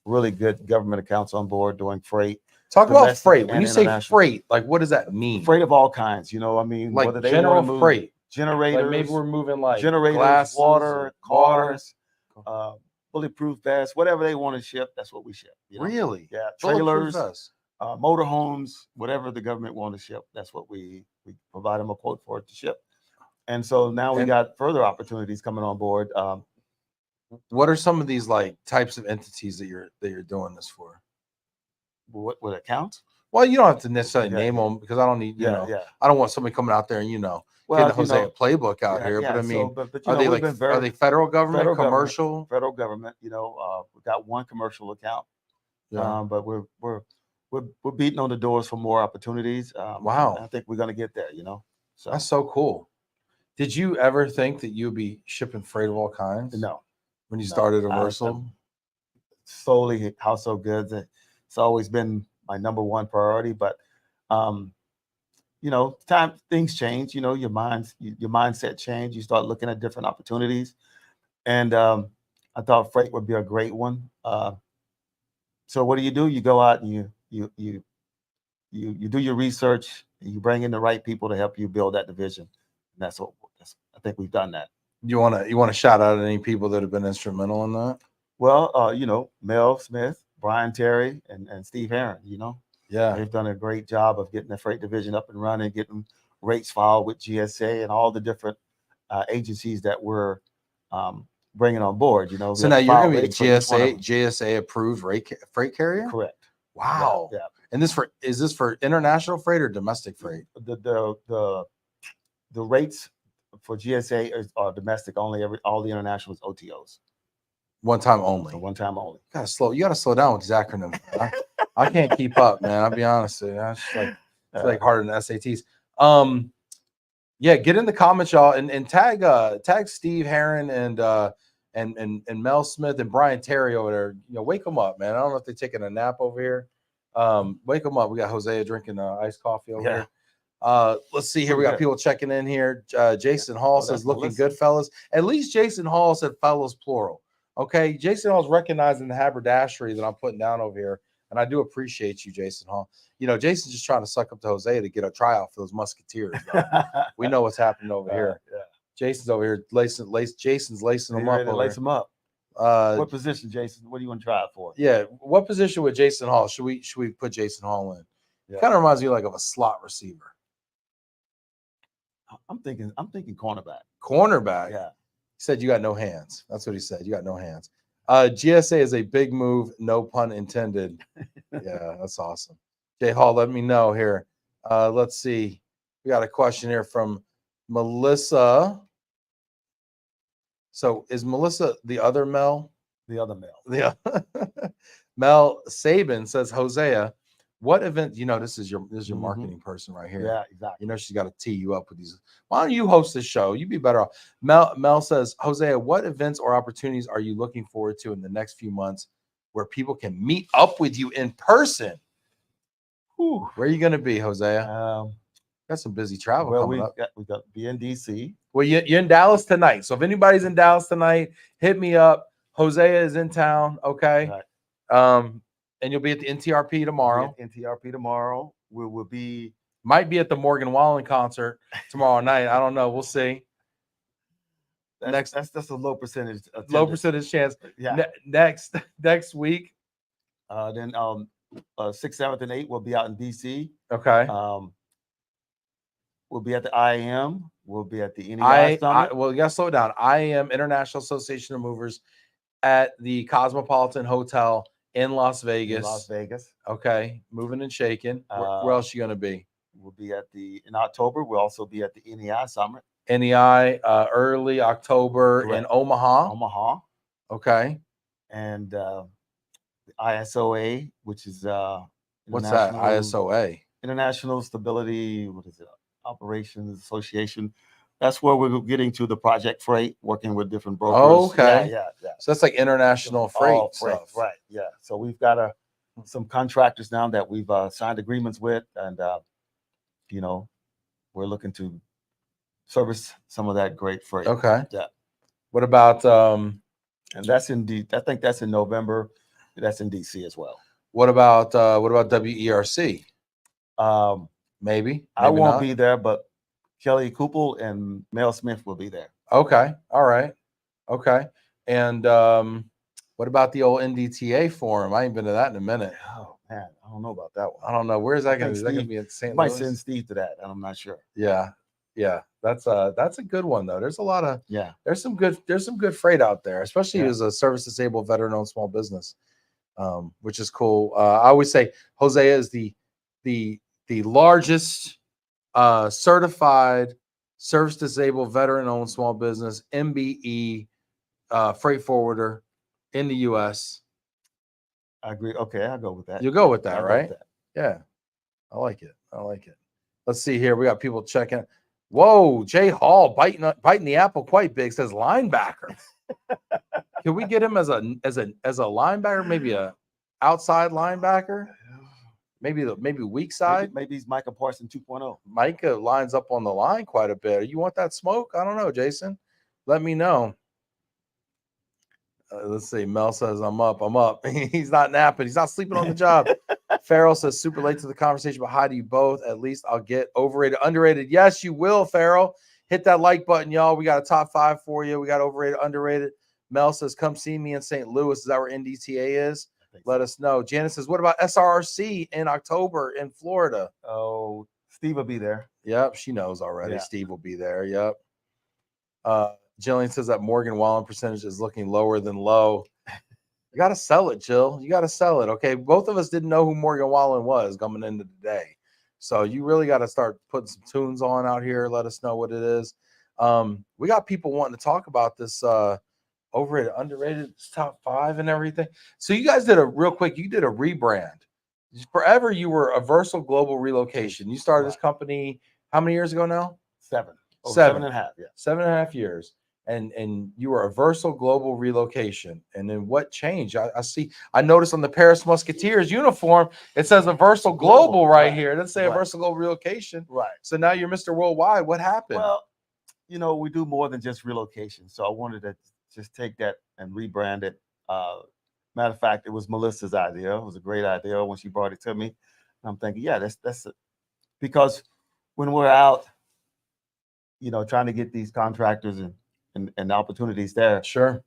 really good government accounts on board doing freight. Talk about Domestic freight. When and you say international. freight, like what does that mean? Freight of all kinds, I mean, Like whether they want to general move freight. generators, Like maybe we're moving like generators, glasses, water, water. cars, bulletproof vests, whatever they want to ship, that's what we ship. Really? Yeah, Bulletproof trailers, vests. motorhomes, whatever the government want to ship, that's what we provide them a quote for it to ship. And so now we And- got further opportunities coming on board. What are some of these like types of entities that you're doing this for? What accounts? Well, you don't have to necessarily Yeah, name yeah. them because I don't need, Yeah. I don't want somebody coming out there and getting Well, the Hosea playbook out here. But I mean, but are they we've like been are they federal government, federal commercial? federal government. We've got one commercial account, Yeah. but we're beating on the doors for more opportunities. Wow. I think we're gonna get there. So That's so cool. Did you ever think that you'd be shipping freight of all kinds? no, When you started Aaversal? solely household goods. It's always been my number one priority, but things change. Your mindset change. You start looking at different opportunities, and I thought freight would be a great one. So what do? You go out and you do your research. And you bring in the right people to help you build that division. And I think we've done that. You want to shout out any people that have been instrumental in that? Well, Mel Smith, Brian Terry, and Steve Herron. Yeah. They've done a great job of getting the freight division up and running, getting rates filed with GSA and all the different agencies that we're bringing on board. So now you're going to be a GSA approved freight carrier? Correct. Wow. Yeah. And is this for international freight or domestic freight? The rates for GSA are domestic only. All the international is OTOs. One time only. So one time only. You gotta slow down with these acronyms. I can't keep up, man. I'll be honest with you. It's like harder than SATs. Yeah, get in the comments, y'all, and tag Steve Herron and Mel Smith and Brian Terry over there. Wake them up, man. I don't know if they're taking a nap over here. Wake them up. We got Hosea drinking iced coffee over here. Let's see here. We got people checking in here. Jason Hall says, looking good, fellas. At least Jason Hall said fellas plural. Okay. Jason Hall's recognizing the haberdashery that I'm putting down over here. And I do appreciate you, Jason Hall. Jason's just trying to suck up to Hosea to get a tryout for those Musketeers. We know what's happening over here. Yeah. Jason's over here Jason's lacing them up. Lace them up. What position, Jason? What do you want to try it for? Yeah. What position with Jason Hall? Should we put Jason Hall in? Yeah. Kind of reminds me like of a slot receiver. I'm thinking cornerback. Cornerback. Yeah. He said you got no hands. That's what he said. You got no hands. GSA is a big move, no pun intended. Yeah, that's awesome. Jay Hall, let me know here. Let's see. We got a question here from Melissa. So is Melissa the other Mel? The other Mel. Yeah. Mel Sabin says, Hosea, what event? This is your marketing person right here. Yeah, exactly. She's got to tee you up with these. Why don't you host this show? You'd be better off. Mel says, Hosea, what events or opportunities are you looking forward to in the next few months where people can meet up with you in person? Whew. Where are you going to be, Hosea? Got some busy travel coming up. We got to be in DC. Well, you're in Dallas tonight. So if anybody's in Dallas tonight, hit me up. Hosea is in town. Okay. Right. And you'll be at the NTRP tomorrow. NTRP tomorrow. We will be. Might be at the Morgan Wallen concert tomorrow night. I don't know. We'll see. That's a low percentage. Attendance. Low percentage chance. Yeah. Next week. Then 6th, 7th, and 8th we'll be out in DC. Okay. We'll be at the IAM. We'll be at the NEI Summit. Well, you got to slow down. IAM, International Association of Movers, at the Cosmopolitan Hotel in Las Vegas. Okay. Moving and shaking. Where else are you going to be? We'll be in October. We'll also be at the NEI Summit. NEI, early October. Correct. In Omaha. Okay. and ISOA, which is What's that? International ISOA. International Stability, what is it? Operations Association. That's where we're getting to the project freight, working with different brokers. Oh, okay. Yeah. So that's like international freight All freight, stuff. right? Yeah. So we've got some contractors now that we've signed agreements with, and you know, we're looking to service some of that great freight. Okay. Yeah. What about And that's I think that's in November. That's in DC as well. what about WERC? Maybe I won't not. be there, but Kelly Kupel and Mel Smith will be there. Okay. All right. Okay. And what about the old NDTA forum? I ain't been to that in a minute. Oh man, I don't know about that one. I don't know. Where is that going to be? Is that going to Steve be in St. might Louis? send Steve to that, and I'm not sure. Yeah. That's a good one though. There's a lot of there's some good freight out there, especially as a service disabled veteran owned small business, which is cool. I always say Hosea is the largest certified service disabled veteran owned small business MBE freight forwarder in the U.S. I agree. Okay, I'll go with that. You'll go with that, I'll right? Go with that. Yeah, I like it. Let's see here. We got people checking. Whoa, Jay Hall biting the apple quite big. Says linebacker. Can we get him as a linebacker? Maybe a outside linebacker. Maybe weak side. Maybe he's Micah Parsons 2.0. Micah lines up on the line quite a bit. You want that smoke? I don't know, Jason. Let me know. Let's see. Mel says, I'm up. He's not napping. He's not sleeping on the job. Farrell says, super late to the conversation, but hi to you both. At least I'll get overrated, underrated. Yes, you will, Farrell. Hit that like button, y'all. We got a top 5 for you. We got overrated, underrated. Mel says, come see me in St. Louis. Is that where NDTA is? Let us know. Janice says, what about SRRC in October in Florida? Oh, Steve will be there. Yep, she knows already. Yeah. Steve will be there. Yep. Jillian says that Morgan Wallen percentage is looking lower than low. You got to sell it, Jill. You got to sell it. Okay. Both of us didn't know who Morgan Wallen was coming into the day. So you really got to start putting some tunes on out here. Let us know what it is. We got people wanting to talk about this overrated, underrated, top 5 and everything. So you guys did a rebrand. Forever you were Aaversal Global Relocation. You started this company how many years ago now? 7. Oh, 7.5. Yeah. 7.5 years. And you were Aaversal Global Relocation. And then what changed? I noticed on the Paris Musketeers uniform, it says Aaversal Global right here. It doesn't say Aaversal Global Relocation. Right. So now you're Mr. Worldwide. What happened? Well, we do more than just relocation. So I wanted to just take that and rebrand it. Matter of fact, it was Melissa's idea. It was a great idea when she brought it to me. And I'm thinking, yeah, that's it. Because when we're out, trying to get these contractors and opportunities there. Sure.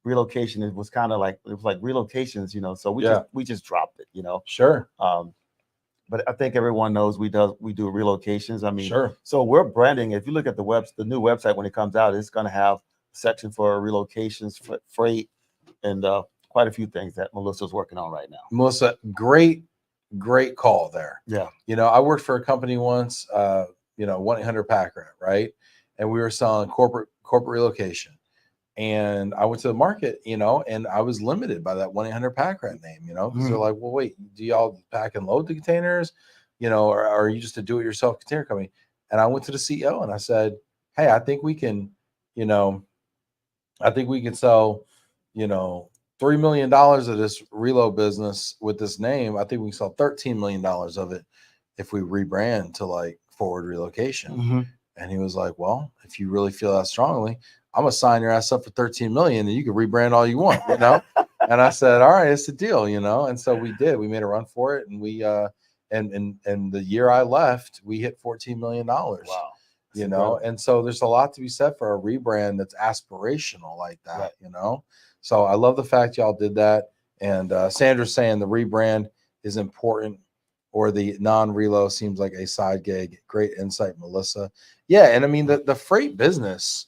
Relocation, it was like relocations, so we just dropped it, Sure. But I think everyone knows we do relocations. I mean, sure. So we're branding. If you look at the new website when it comes out, it's going to have a section for relocations, for freight, and quite a few things that Melissa's working on right now. Melissa, great call there. Yeah. I worked for a company once, 1-800-PACK-RAT, right? And we were selling corporate relocation. And I went to the market, and I was limited by that 1-800-PACK-RAT name, because they're like, well, wait, do y'all pack and load the containers, or are you just a do-it-yourself container company? And I went to the CEO and I said, hey, I think we can sell, $3 million of this relo business with this name. I think we can sell $13 million of it if we rebrand to like Forward Relocation. Mm-hmm. And he was like, well, if you really feel that strongly, I'm gonna sign your ass up for $13 million and you can rebrand all you want, And I said, all right, it's a deal, And so we did. We made a run for it, and we and the year I left, we hit $14 million. Wow. Incredible. And so there's a lot to be said for a rebrand that's aspirational like that, Right. So I love the fact y'all did that. And Sandra's saying the rebrand is important, or the non-relo seems like a side gig. Great insight, Melissa. Yeah, and I mean the freight business,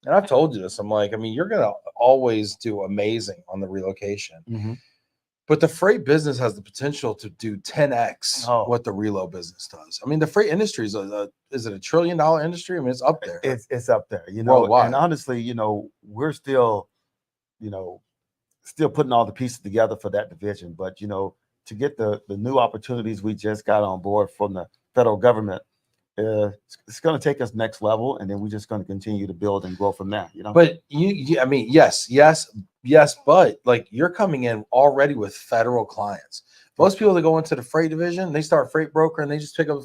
and I've told you this, I'm like, you're gonna always do amazing on the relocation. Mm-hmm. But the freight business has the potential to do 10x what the relo business does. The freight industry is it a $1 trillion industry? It's up there. It's up there, Worldwide. And honestly, we're still still putting all the pieces together for that division. But to get the new opportunities we just got on board from the federal government, it's going to take us next level, and then we're just going to continue to build and grow from there. But I mean, yes, but like you're coming in already with federal clients. Most people that go into the freight division, they start freight broker and they just pick up,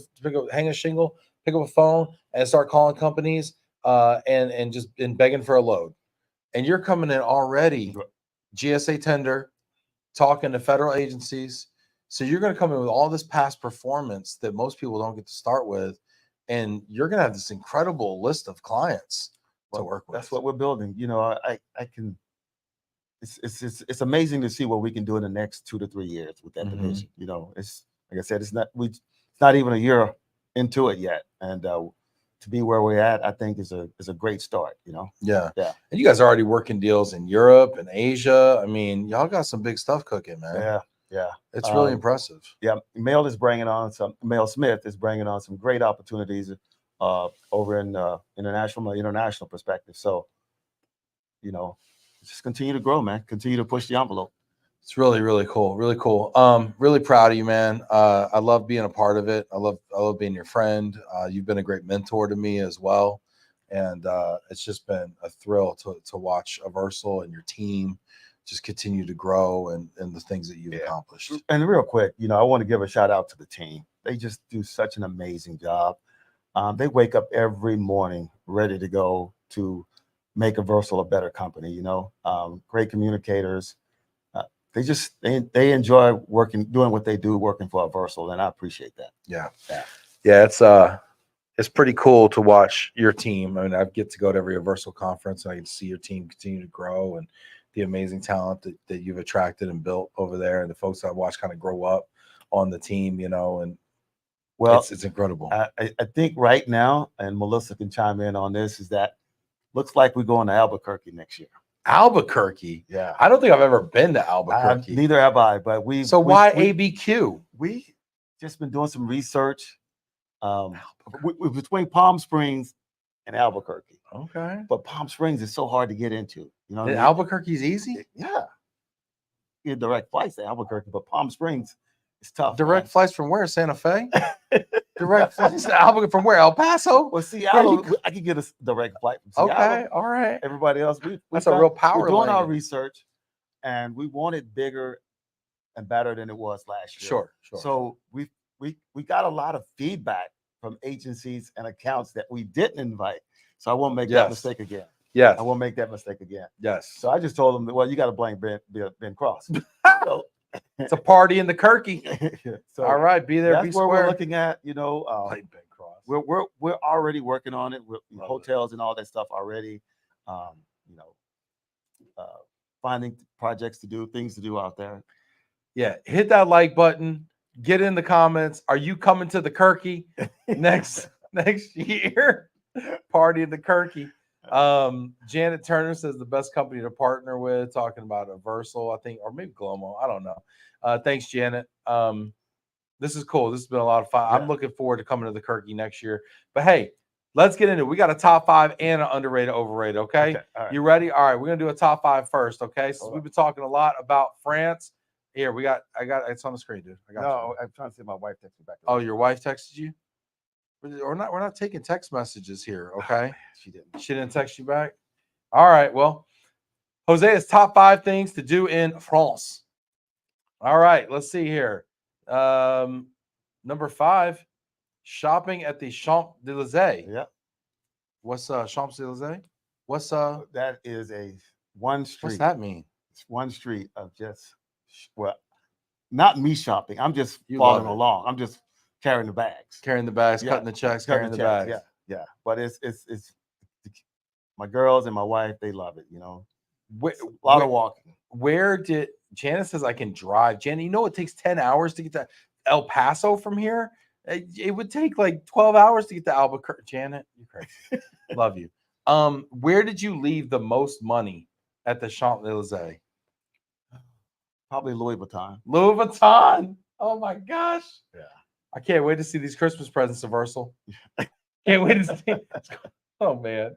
hang a shingle, pick up a phone, and start calling companies, and just begging for a load. And you're coming in already GSA tender, talking to federal agencies. So you're going to come in with all this past performance that most people don't get to start with, and you're going to have this incredible list of clients to work with. That's what we're building. I can. It's amazing to see what we can do in the next 2 to 3 years with that division. It's like I said, it's not even a year into it yet, and to be where we're at, I think is a great start. Yeah. And you guys are already working deals in Europe and Asia. I mean, y'all got some big stuff cooking, man. Yeah. It's really impressive. Yeah, Mel Smith is bringing on some great opportunities over in international perspective. So, just continue to grow, man. Continue to push the envelope. It's really, really cool. Really cool. Really proud of you, man. I love being a part of it. I love being your friend. You've been a great mentor to me as well. And it's just been a thrill to watch Aaversal and your team just continue to grow and the things that you've accomplished. And real quick, I want to give a shout out to the team. They just do such an amazing job. They wake up every morning ready to go to make Aaversal a better company. Great communicators. They enjoy doing what they do, working for Aaversal, and I appreciate that. Yeah. It's pretty cool to watch your team. I mean, I get to go to every Aaversal conference, and I get to see your team continue to grow and the amazing talent that you've attracted and built over there, and the folks I've watched kind of grow up on the team, and it's incredible. I think right now, and Melissa can chime in on this, is that looks like we're going to Albuquerque next year. Albuquerque? Yeah. I don't think I've ever been to Albuquerque. Neither have I, but why ABQ? We just been doing some research between Palm Springs and Albuquerque. Okay. But Palm Springs is so hard to get into. Albuquerque's easy? Yeah. You get direct flights to Albuquerque, but Palm Springs is tough. Direct flights from where? Santa Fe? Direct flights to Albuquerque from where? El Paso? Well, Seattle, I can get a direct flight from Seattle. Okay, all right. Everybody else, that's a real power. We're doing our research, and we want it bigger and better than it was last year. Sure. So we got a lot of feedback from agencies and accounts that we didn't invite. So I won't make that mistake again. Yes. I won't make that mistake again. Yes. So I just told them, well, you got to blame Ben Cross. So, it's a party in the Kirky. So all right, be there. That's be where square. we're looking at. Ben Cross. We're already working on it. Hotels and all that stuff already. Finding projects to do, things to do out there. Yeah, hit that like button. Get in the comments. Are you coming to the Kirky next year? Party in the Kirky. Janet Turner says the best company to partner with, talking about Aaversal, I think, or maybe Glomo. I don't know. Thanks, Janet. This is cool. This has been a lot of fun. Yeah. I'm looking forward to coming to the Kirky next year. But hey, let's get into it. We got a top 5 and an underrated, overrated. Okay. Right. You ready? All right. We're gonna do a top 5 first. Okay. So we've been talking a lot about France. Here, I got it's on the screen, dude. I got you. I'm trying to see my wife texted me back. Oh, your wife texted you? We're not taking text messages here, okay? She didn't text you back? All right, well, Hosea's top 5 things to do in France. All right, let's see here. Number 5, shopping at the Champs-Élysées. Yeah. What's Champs-Élysées? What's that is one street. What's that mean? It's one street of just not me shopping. I'm just following along. I'm just carrying the bags, cutting the checks, carrying the bags. Yeah. But it's my girls and my wife, they love it. A lot of walking. Where did Janet says I can drive? Janet, it takes 10 hours to get to El Paso from here. It would take like 12 hours to get to Albuquerque. Janet, you're crazy. Love you. Where did you leave the most money at the Champs-Élysées? Probably Louis Vuitton. Louis Vuitton. Oh my gosh. Yeah. I can't wait to see these Christmas presents, Aaversal. Can't wait to see. Oh man.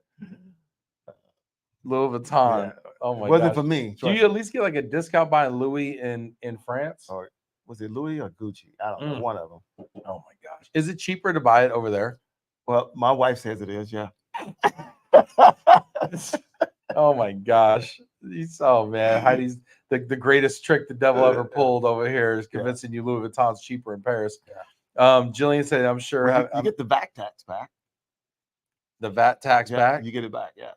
Louis Vuitton. Yeah. Oh It my wasn't gosh. for me. Do you at least get like a discount buying Louis in France? Or was it Louis or Gucci? I don't know. One of them. Oh my gosh. Is it cheaper to buy it over there? Well, my wife says it is. Yeah. Oh my gosh. Oh man, Heidi's the greatest trick the devil ever pulled over here is convincing you Louis Vuitton's cheaper in Paris. Yeah. Jillian said, I'm sure Well, you get the VAT tax back. The VAT tax back. You get it back. Yeah.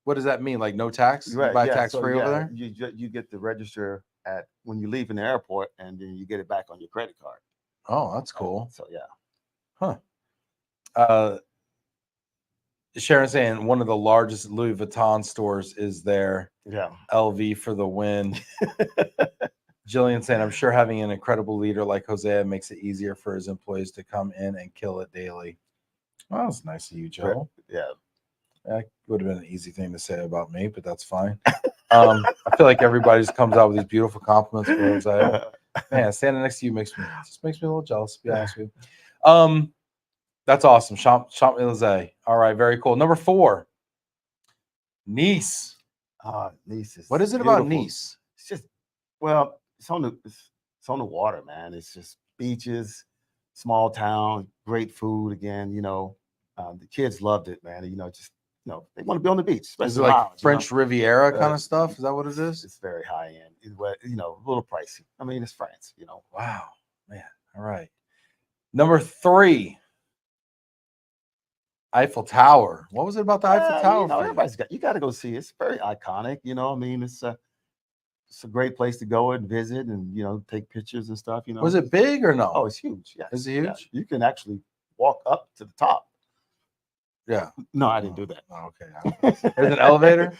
What does that mean? Like no tax? Right. You buy Yeah. tax So, free over there? You get to register at when you leave in the airport, and then you get it back on your credit card. Oh, that's cool. So yeah. Huh. Sharon saying one of the largest Louis Vuitton stores is there. Yeah. LV for the win. Jillian saying, I'm sure having an incredible leader like Hosea makes it easier for his employees to come in and kill it daily. Well, that's nice of you, Joe. Yeah. That would have been an easy thing to say about me, but that's fine. I feel like everybody just comes out with these beautiful compliments for Hosea. Man, standing next to you makes me a little jealous, to be honest with you. That's awesome. Champs-Élysées. All right, very cool. Number 4, Nice. Nice is What is it beautiful. about Nice? It's just, well, it's on the water, man. It's just beaches, small town, great food. Again, the kids loved it, man. They want to be on the beach. Is it especially like now, French Riviera kind of stuff? Is that what it is? It's very high end. A little pricey. I mean, it's France. Wow, man. All right. Number 3, Eiffel Tower. What was it about the Eiffel Tower? Everybody's you got to go see it. It's very iconic. I mean, it's a great place to go and visit and take pictures and stuff. Was it big or no? Oh, it's huge. Yeah. Is it huge? Yeah. You can actually walk up to the top. Yeah. No, I didn't do that. Oh, okay. There's an elevator?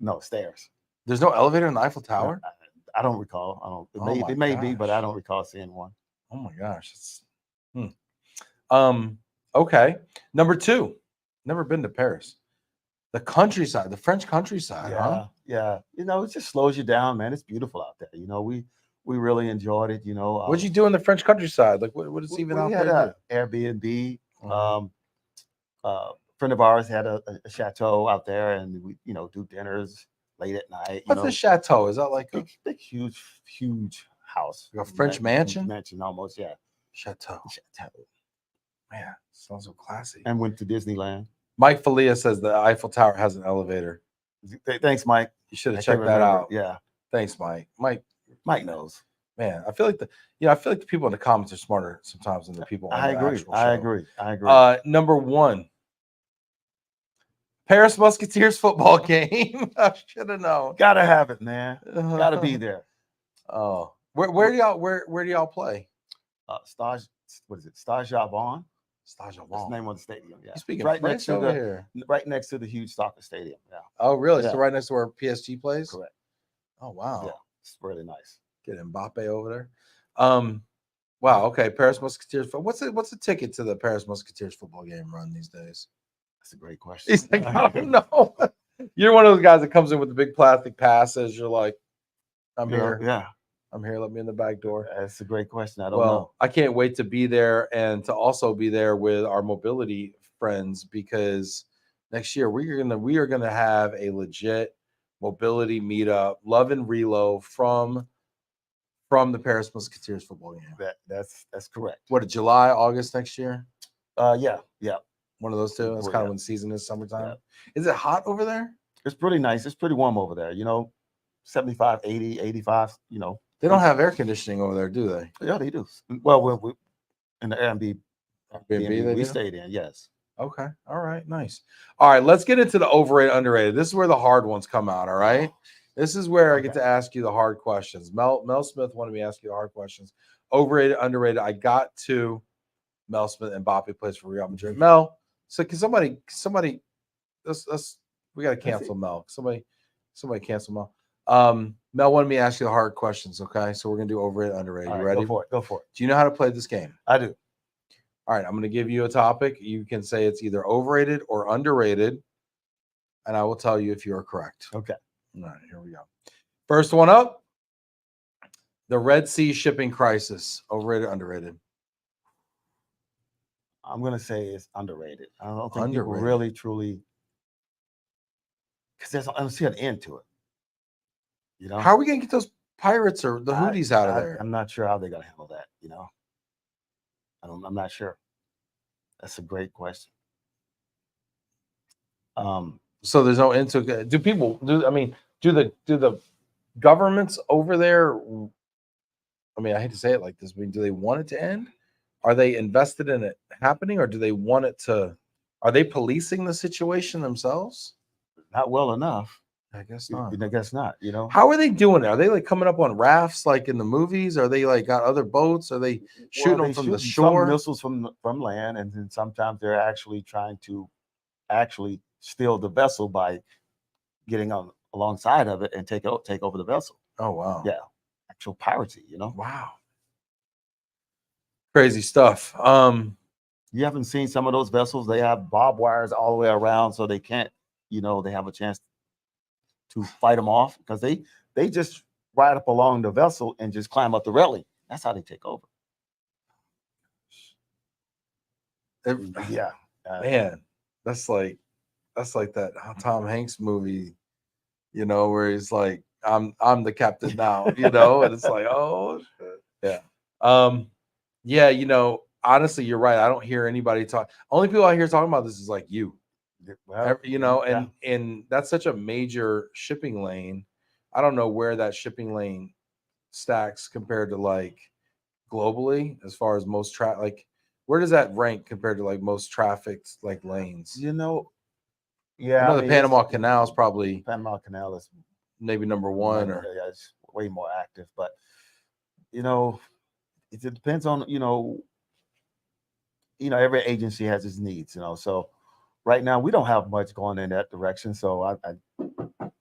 No, stairs. There's no elevator in the Eiffel Tower? I don't recall. It may be, but I don't recall seeing one. Oh my gosh. Okay. Number 2. Never been to Paris. The countryside, the French countryside, huh? Yeah. It just slows you down, man. It's beautiful out there. We really enjoyed it. What'd you do in the French countryside? Like what is even out we there? had an Airbnb. A friend of ours had a chateau out there, and we do dinners late at night. What's a chateau? Is that like a big huge house? Like a French mansion? Mansion almost, yeah. Chateau. Man, sounds so classy. And went to Disneyland. Mike Falia says the Eiffel Tower has an elevator. Thanks, Mike. You should have checked that out. Yeah. Thanks, Mike. Mike knows. Man, I feel like the people in the comments are smarter sometimes than the people on the actual show. I agree. Number 1, Paris Musketeers football game. I should have known. Gotta have it, man. Gotta be there. Oh, where do y'all play? Stage. What is it? Stade Javon. Stade Javon. That's the name of the stadium. Yeah. You speaking right French next to over here. Right next to the huge soccer stadium. Yeah. Oh, really? Yeah. So right next to where PSG plays? Correct. Oh, wow. Yeah. It's really nice. Get Mbappe over there. Wow. Okay. Paris Musketeers. What's the ticket to the Paris Musketeers football game run these days? That's a great question. He's like, I don't know. You're one of those guys that comes in with the big plastic passes. You're like, I'm here. Yeah. I'm here. Let me in the back door. That's a great question. I don't know. I can't wait to be there and to also be there with our mobility friends because next year we are gonna have a legit mobility meetup, Love+Relo from the Paris Musketeers football game. That's correct. What, July, August next year? Yeah. One of those two. That's kind of when season is, summertime. Yeah. Is it hot over there? It's pretty nice. It's pretty warm over there. 75, 80, 85. They don't have air conditioning over there, do they? Yeah, they do. Well, we in the Airbnb we stayed in. Yes. Okay. All right. Nice. All right. Let's get into the overrated, underrated. This is where the hard ones come out. All right. This is where I get to ask you the hard questions. Mel Smith wanted me to ask you the hard questions. Overrated, underrated. I got to Mel Smith and Mbappe plays for Real Madrid. Mel, so can somebody let's we got to cancel Mel. Somebody cancel Mel. Mel wanted me to ask you the hard questions. Okay. So we're going to do overrated, underrated. You ready? Go for it. Do you know how to play this game? I do. All right, I'm going to give you a topic. You can say it's either overrated or underrated, and I will tell you if you are correct. Okay. All right, here we go. First one up, the Red Sea shipping crisis. Overrated, underrated? I'm going to say it's underrated. I don't think people really, truly because I don't see an end to it. You know, How are we gonna get those pirates or the I- Houthis out of there? I'm not sure how they're gonna handle that. I'm not sure. That's a great question. So there's no end to it. Do people do? I mean, do the governments over there? I mean, I hate to say it like this, but do they want it to end? Are they invested in it happening, or do they want it to? Are they policing the situation themselves? Not well enough. I guess not. I guess not. How are they doing it? Are they like coming up on rafts like in the movies? Are they like got other boats? Are they shooting them from the shore? Some missiles from land, and then sometimes they're actually trying to actually steal the vessel by getting on alongside of it and take over the vessel. Oh wow! Yeah, actual piracy. Wow, crazy stuff. You haven't seen some of those vessels? They have barbed wires all the way around, so they can't. They have a chance to fight them off because they just ride up along the vessel and just climb up the railing. That's how they take over. Yeah, man, that's like that Tom Hanks movie, where he's like, I'm the captain now, and it's like, oh shit. Yeah. Honestly, you're right. I don't hear anybody talk. Only people I hear talking about this is like you. Well, and that's such a major shipping lane. I don't know where that shipping lane stacks compared to like globally as far as most like where does that rank compared to like most trafficked like lanes? yeah. I know the Panama Canal is probably Panama Canal is maybe number one, or it's way more active, but it depends on every agency has its needs, so right now we don't have much going in that direction, so I'm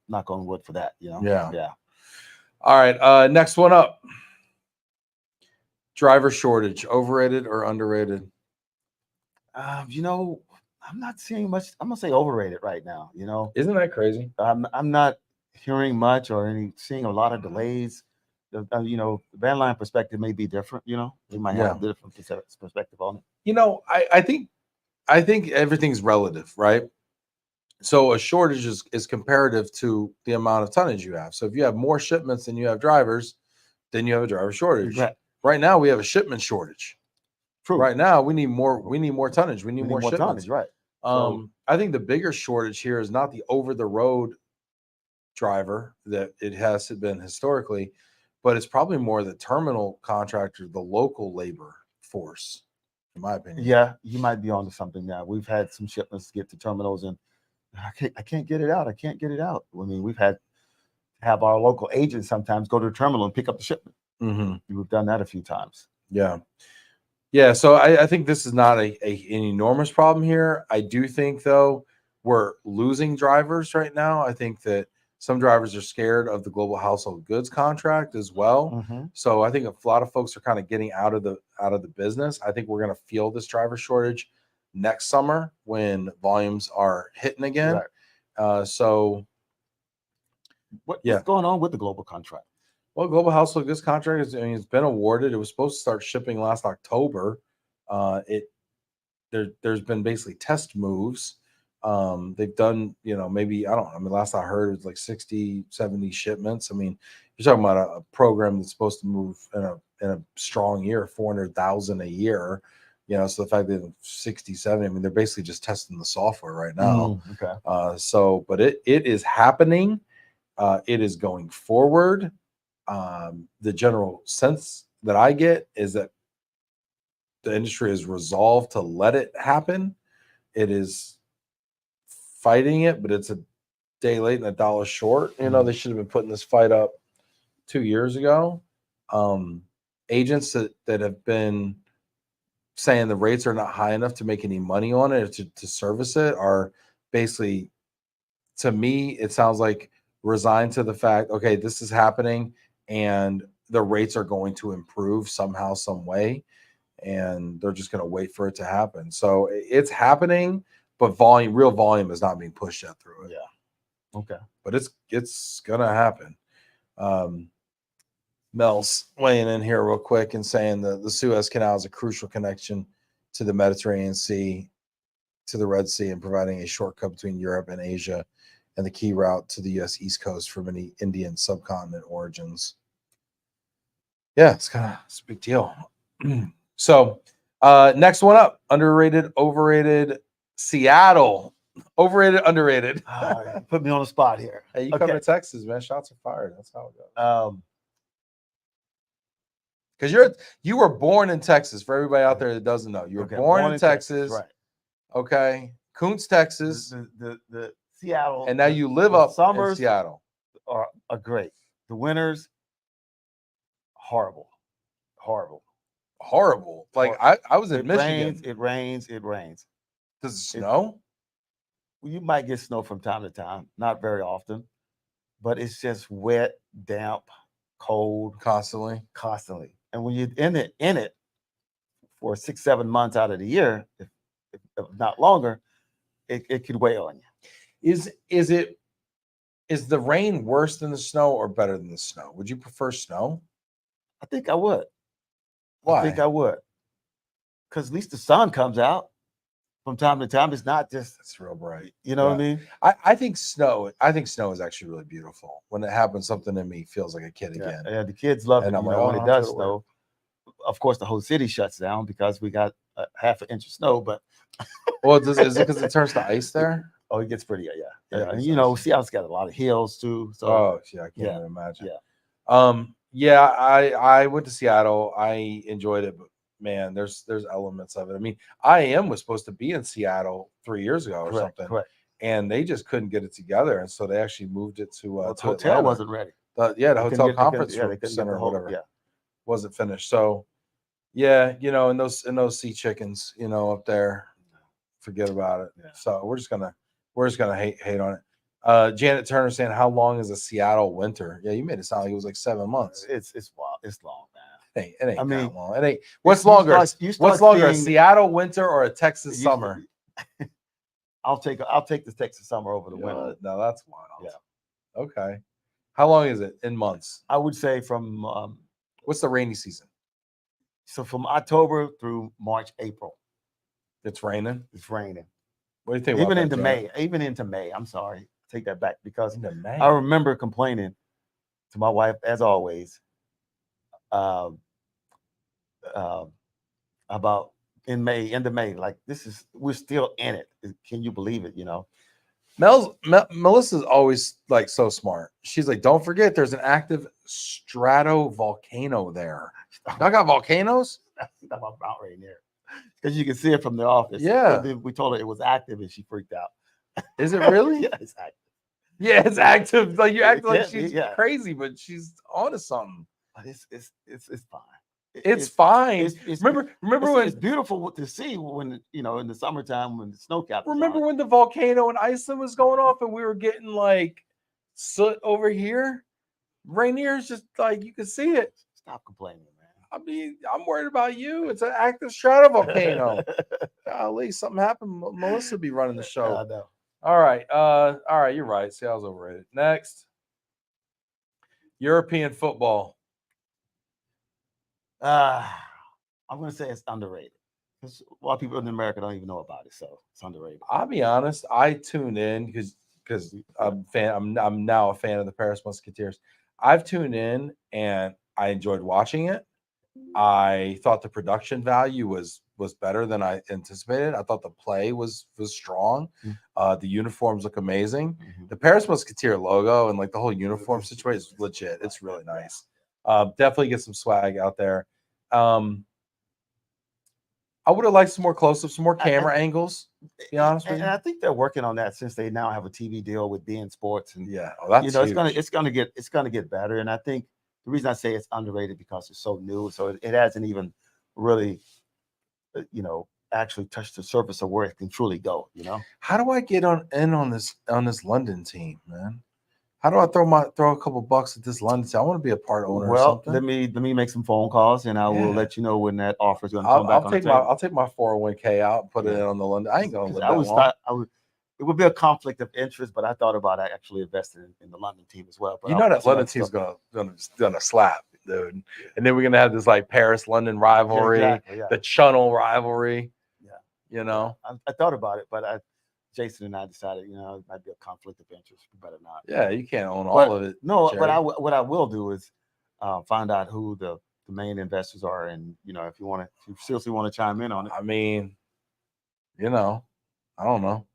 not going to wood for that. Yeah. All right, next one up. Driver shortage, overrated or underrated? I'm not seeing much. I'm gonna say overrated right now. Isn't that crazy? I'm not hearing much or seeing a lot of delays. The van line perspective may be different. They might have a different perspective on it. I think everything's relative, right? So a shortage is comparative to the amount of tonnage you have. So if you have more shipments than you have drivers, then you have a driver shortage. Right now we have a shipment shortage. True. Right now we need more tonnage. We need more shipments. Tonnage, right. I think the bigger shortage here is not the over the road driver that it has been historically, but it's probably more the terminal contractor, the local labor force, in my opinion. Yeah, you might be onto something now. We've had some shipments get to terminals and I can't get it out. I can't get it out. I mean, we've had to have our local agents sometimes go to the terminal and pick up the shipment. Mm-hmm. We've done that a few times. Yeah. So I think this is not an enormous problem here. I do think, though, we're losing drivers right now. I think that some drivers are scared of the global household goods contract as well. Mm-hmm. So I think a lot of folks are kind of getting out of the business. I think we're going to feel this driver shortage next summer when volumes are hitting again. Right. So what's going on with the global contract? Well, global household goods contract it's been awarded. It was supposed to start shipping last October. There's been basically test moves. They've done, maybe, I don't know. I mean, last I heard it was like 60, 70 shipments. I mean, you're talking about a program that's supposed to move in a strong year, 400,000 a year. So the fact that 60, 70, I mean, they're basically just testing the software right now. Okay. But it is happening. It is going forward. The general sense that I get is that the industry is resolved to let it happen. It is fighting it, but it's a day late and a dollar short. They should have been putting this fight up 2 years ago. Agents that have been saying the rates are not high enough to make any money on it, to service it, are basically, to me, it sounds like resigned to the fact, okay, this is happening and the rates are going to improve somehow, some way, and they're just going to wait for it to happen. So it's happening, but real volume is not being pushed out through it. Yeah. Okay. But it's going to happen. Mel's weighing in here real quick and saying the Suez Canal is a crucial connection to the Mediterranean Sea, to the Red Sea, and providing a shortcut between Europe and Asia and the key route to the U.S. East Coast for many Indian subcontinent origins. Yeah, it's a big deal. So, next one up: underrated, overrated, Seattle. Overrated, underrated. Put me on the spot here. Hey, you come to Texas, man. Shots are fired. That's how it goes. Because you were born in Texas. For everybody out there that doesn't know, you were born in Texas, right? Okay, Kuntz, Texas. The Seattle, and now you live up in Seattle. Are great. The winters, horrible. Like I was in Michigan. It rains. Does it snow? You might get snow from time to time, not very often, but it's just wet, damp, cold, constantly. And when you're in it for 6-7 months out of the year, if not longer, it could weigh on you. Is the rain worse than the snow or better than the snow? Would you prefer snow? I think I would. Why? I think I would. Because at least the sun comes out from time to time. It's not just it's real bright. You know what I mean? I think snow is actually really beautiful. When it happens, something in me feels like a kid again. Yeah, the kids love it. And I'm like, when it does snow, of course the whole city shuts down because we got half an inch of snow. But well, is it because it turns to ice there? Oh, it gets pretty, yeah. And Seattle's got a lot of hills too. So I can't even imagine. Yeah. I went to Seattle. I enjoyed it, but man, there's elements of it. I mean, IAM was supposed to be in Seattle 3 years ago or something, and they just couldn't get it together, and so they actually moved it to the hotel Atlanta. wasn't ready. The hotel conference center or whatever wasn't finished. So yeah, and those sea chickens, up there, forget about it. Yeah. So we're just gonna hate on it. Janet Turner saying, "How long is a Seattle winter?" Yeah, you made it sound like it was like 7 months. It's wild. It's long, man. It ain't that long. It ain't. What's longer? What's longer, a Seattle winter or a Texas summer? I'll take the Texas summer over the winter. No, that's wild. Yeah. Okay. How long is it in months? I would say from what's the rainy season? So from October through March, April. It's raining. It's raining. What do you think? Even into May. Even into May. I'm sorry. Take that back because I remember complaining to my wife, as always, about in May, end of May. Like we're still in it. Can you believe it? Melissa's always like so smart. She's like, don't forget, there's an active stratovolcano there. Y'all got volcanoes? That's about right there. Because you can see it from the office. Yeah. We told her it was active and she freaked out. Is it really? Yeah, it's active. Yeah, it's active. Like you act like she's crazy, but she's onto something. But it's fine. It's fine. Remember when it's beautiful to see when in the summertime when the snow cap. Remember when the volcano in Iceland was going off and we were getting like soot over here? Rainier's just like you can see it. Stop complaining, man. I mean, I'm worried about you. It's an active stratovolcano. Golly, something happened. Melissa be running the show. I know. All right. You're right. Seattle's overrated. Next, European football. I'm going to say it's underrated. Because a lot of people in America don't even know about it, so it's underrated. I'll be honest. I tuned in because I'm now a fan of the Paris Musketeers. I've tuned in and I enjoyed watching it. I thought the production value was better than I anticipated. I thought the play was strong. The uniforms look amazing. The Paris Musketeer logo and like the whole uniform situation is legit. It's really nice. Definitely get some swag out there. I would have liked some more close-ups, some more camera angles. To be honest with you, and I think they're working on that since they now have a TV deal with beIN Sports, and that's huge. it's gonna get better. And I think the reason I say it's underrated because it's so new, so it hasn't even really, actually touched the surface of where it can truly go. How do I get in on this London team, man? How do I throw a couple bucks at this London team? I want to be a part owner or something. Let me make some phone calls and I will let you know when that offer is going to come back on the table. I'll take my 401k out and put it in on the London. I ain't going to live that long. It would be a conflict of interest, but I thought about actually investing in the London team as well. But that London team's gonna slap, dude. And then we're gonna have this like Paris-London rivalry, the Channel rivalry. Yeah. I thought about it, but Jason and I decided, it might be a conflict of interest. We better not. Yeah, you can't own all of it. No, Jerry. but what I will do is find out who the main investors are, and if you seriously want to chime in on it. I mean, I don't know. I don't know.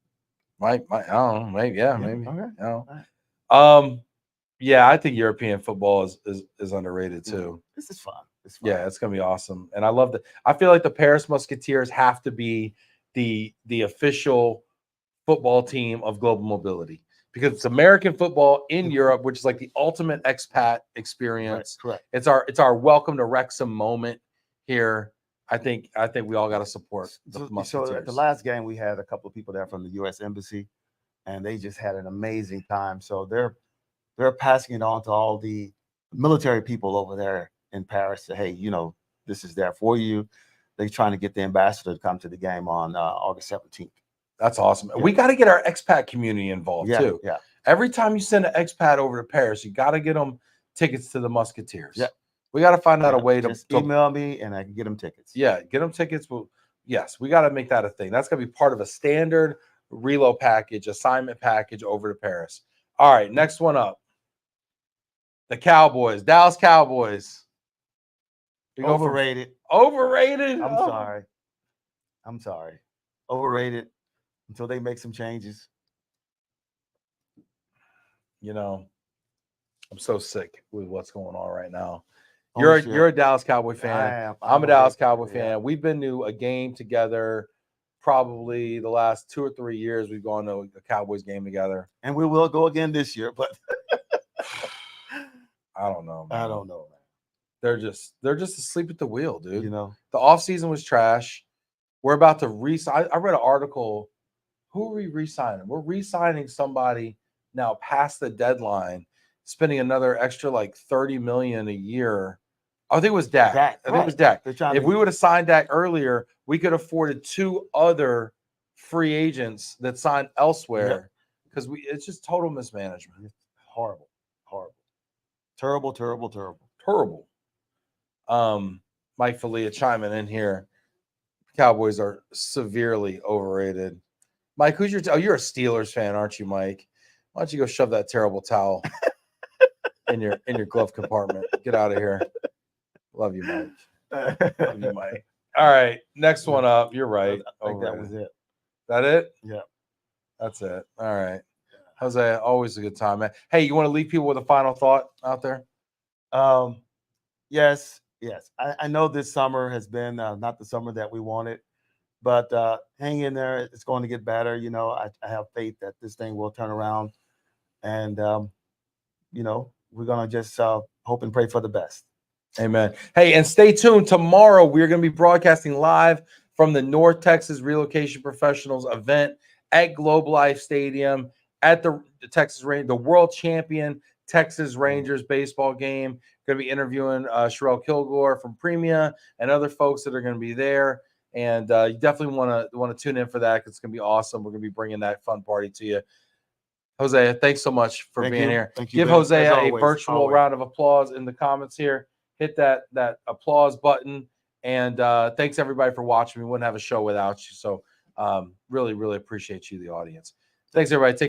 Maybe, yeah, maybe. Okay. Yeah, I think European football is underrated too. This is fun. It's fun. Yeah, it's gonna be awesome, and I love that. I feel like the Paris Musketeers have to be the official football team of global mobility because it's American football in Europe, which is like the ultimate expat experience. Right, correct. It's our welcome to Wrexham moment here. I think we all got to support the Musketeers. So at the last game, we had a couple of people there from the U.S. Embassy, and they just had an amazing time. So they're passing it on to all the military people over there in Paris. Say, hey, this is there for you. They're trying to get the ambassador to come to the game on August 17th. That's awesome. Yeah. We got to get our expat community involved too. Yeah. Every time you send an expat over to Paris, you got to get them tickets to the Musketeers. Yeah. We got to find out a way to email me and I can get them tickets. Yeah, get them tickets. Well, yes, we got to make that a thing. That's going to be part of a standard Relo package, assignment package over to Paris. All right, next one up. The Cowboys, Dallas Cowboys. Overrated. Overrated? I'm sorry. Overrated until they make some changes. I'm so sick with what's going on right now. You're a Dallas Cowboy fan. I'm a Dallas Cowboy fan. We've been to a game together probably the last 2 or 3 years. We've gone to a Cowboys game together. And we will go again this year, but I don't know, man. They're just asleep at the wheel, dude. The offseason was trash. We're about to re-sign. I read an article. Who are we re-signing? We're re-signing somebody now past the deadline, spending another extra like $30 million a year. I think it was Dak. I think it was Dak. If we would have signed Dak earlier, we could have afforded 2 other free agents that signed elsewhere because it's just total mismanagement. It's horrible. Terrible. Mike Falia chiming in here. Cowboys are severely overrated. Mike, who's your? You're a Steelers fan, aren't you, Mike? Why don't you go shove that terrible towel in your glove compartment? Get out of here. Love you, Mike. All right, next one up. You're right. I think that was it. That it? Yeah. That's it. All right. Hosea, always a good time, man. Hey, you want to leave people with a final thought out there? Yes. I know this summer has been not the summer that we wanted, but hang in there. It's going to get better. I have faith that this thing will turn around, and we're going to just hope and pray for the best. Amen. Hey, and stay tuned. Tomorrow, we're going to be broadcasting live from the North Texas Relocation Professionals event at Globe Life Stadium at the Texas Rangers, the world champion Texas Rangers baseball game. Going to be interviewing Sherelle Kilgore from Premia and other folks that are going to be there. And you definitely want to tune in for that. It's going to be awesome. We're going to be bringing that fun party to you. Hosea, thanks so much for being here. Thank you, Give Ben. Hosea a virtual round of applause in the comments here. Hit that applause button. And thanks, everybody, for watching. We wouldn't have a show without you. So really, really appreciate you, the audience. Thanks, everybody. Take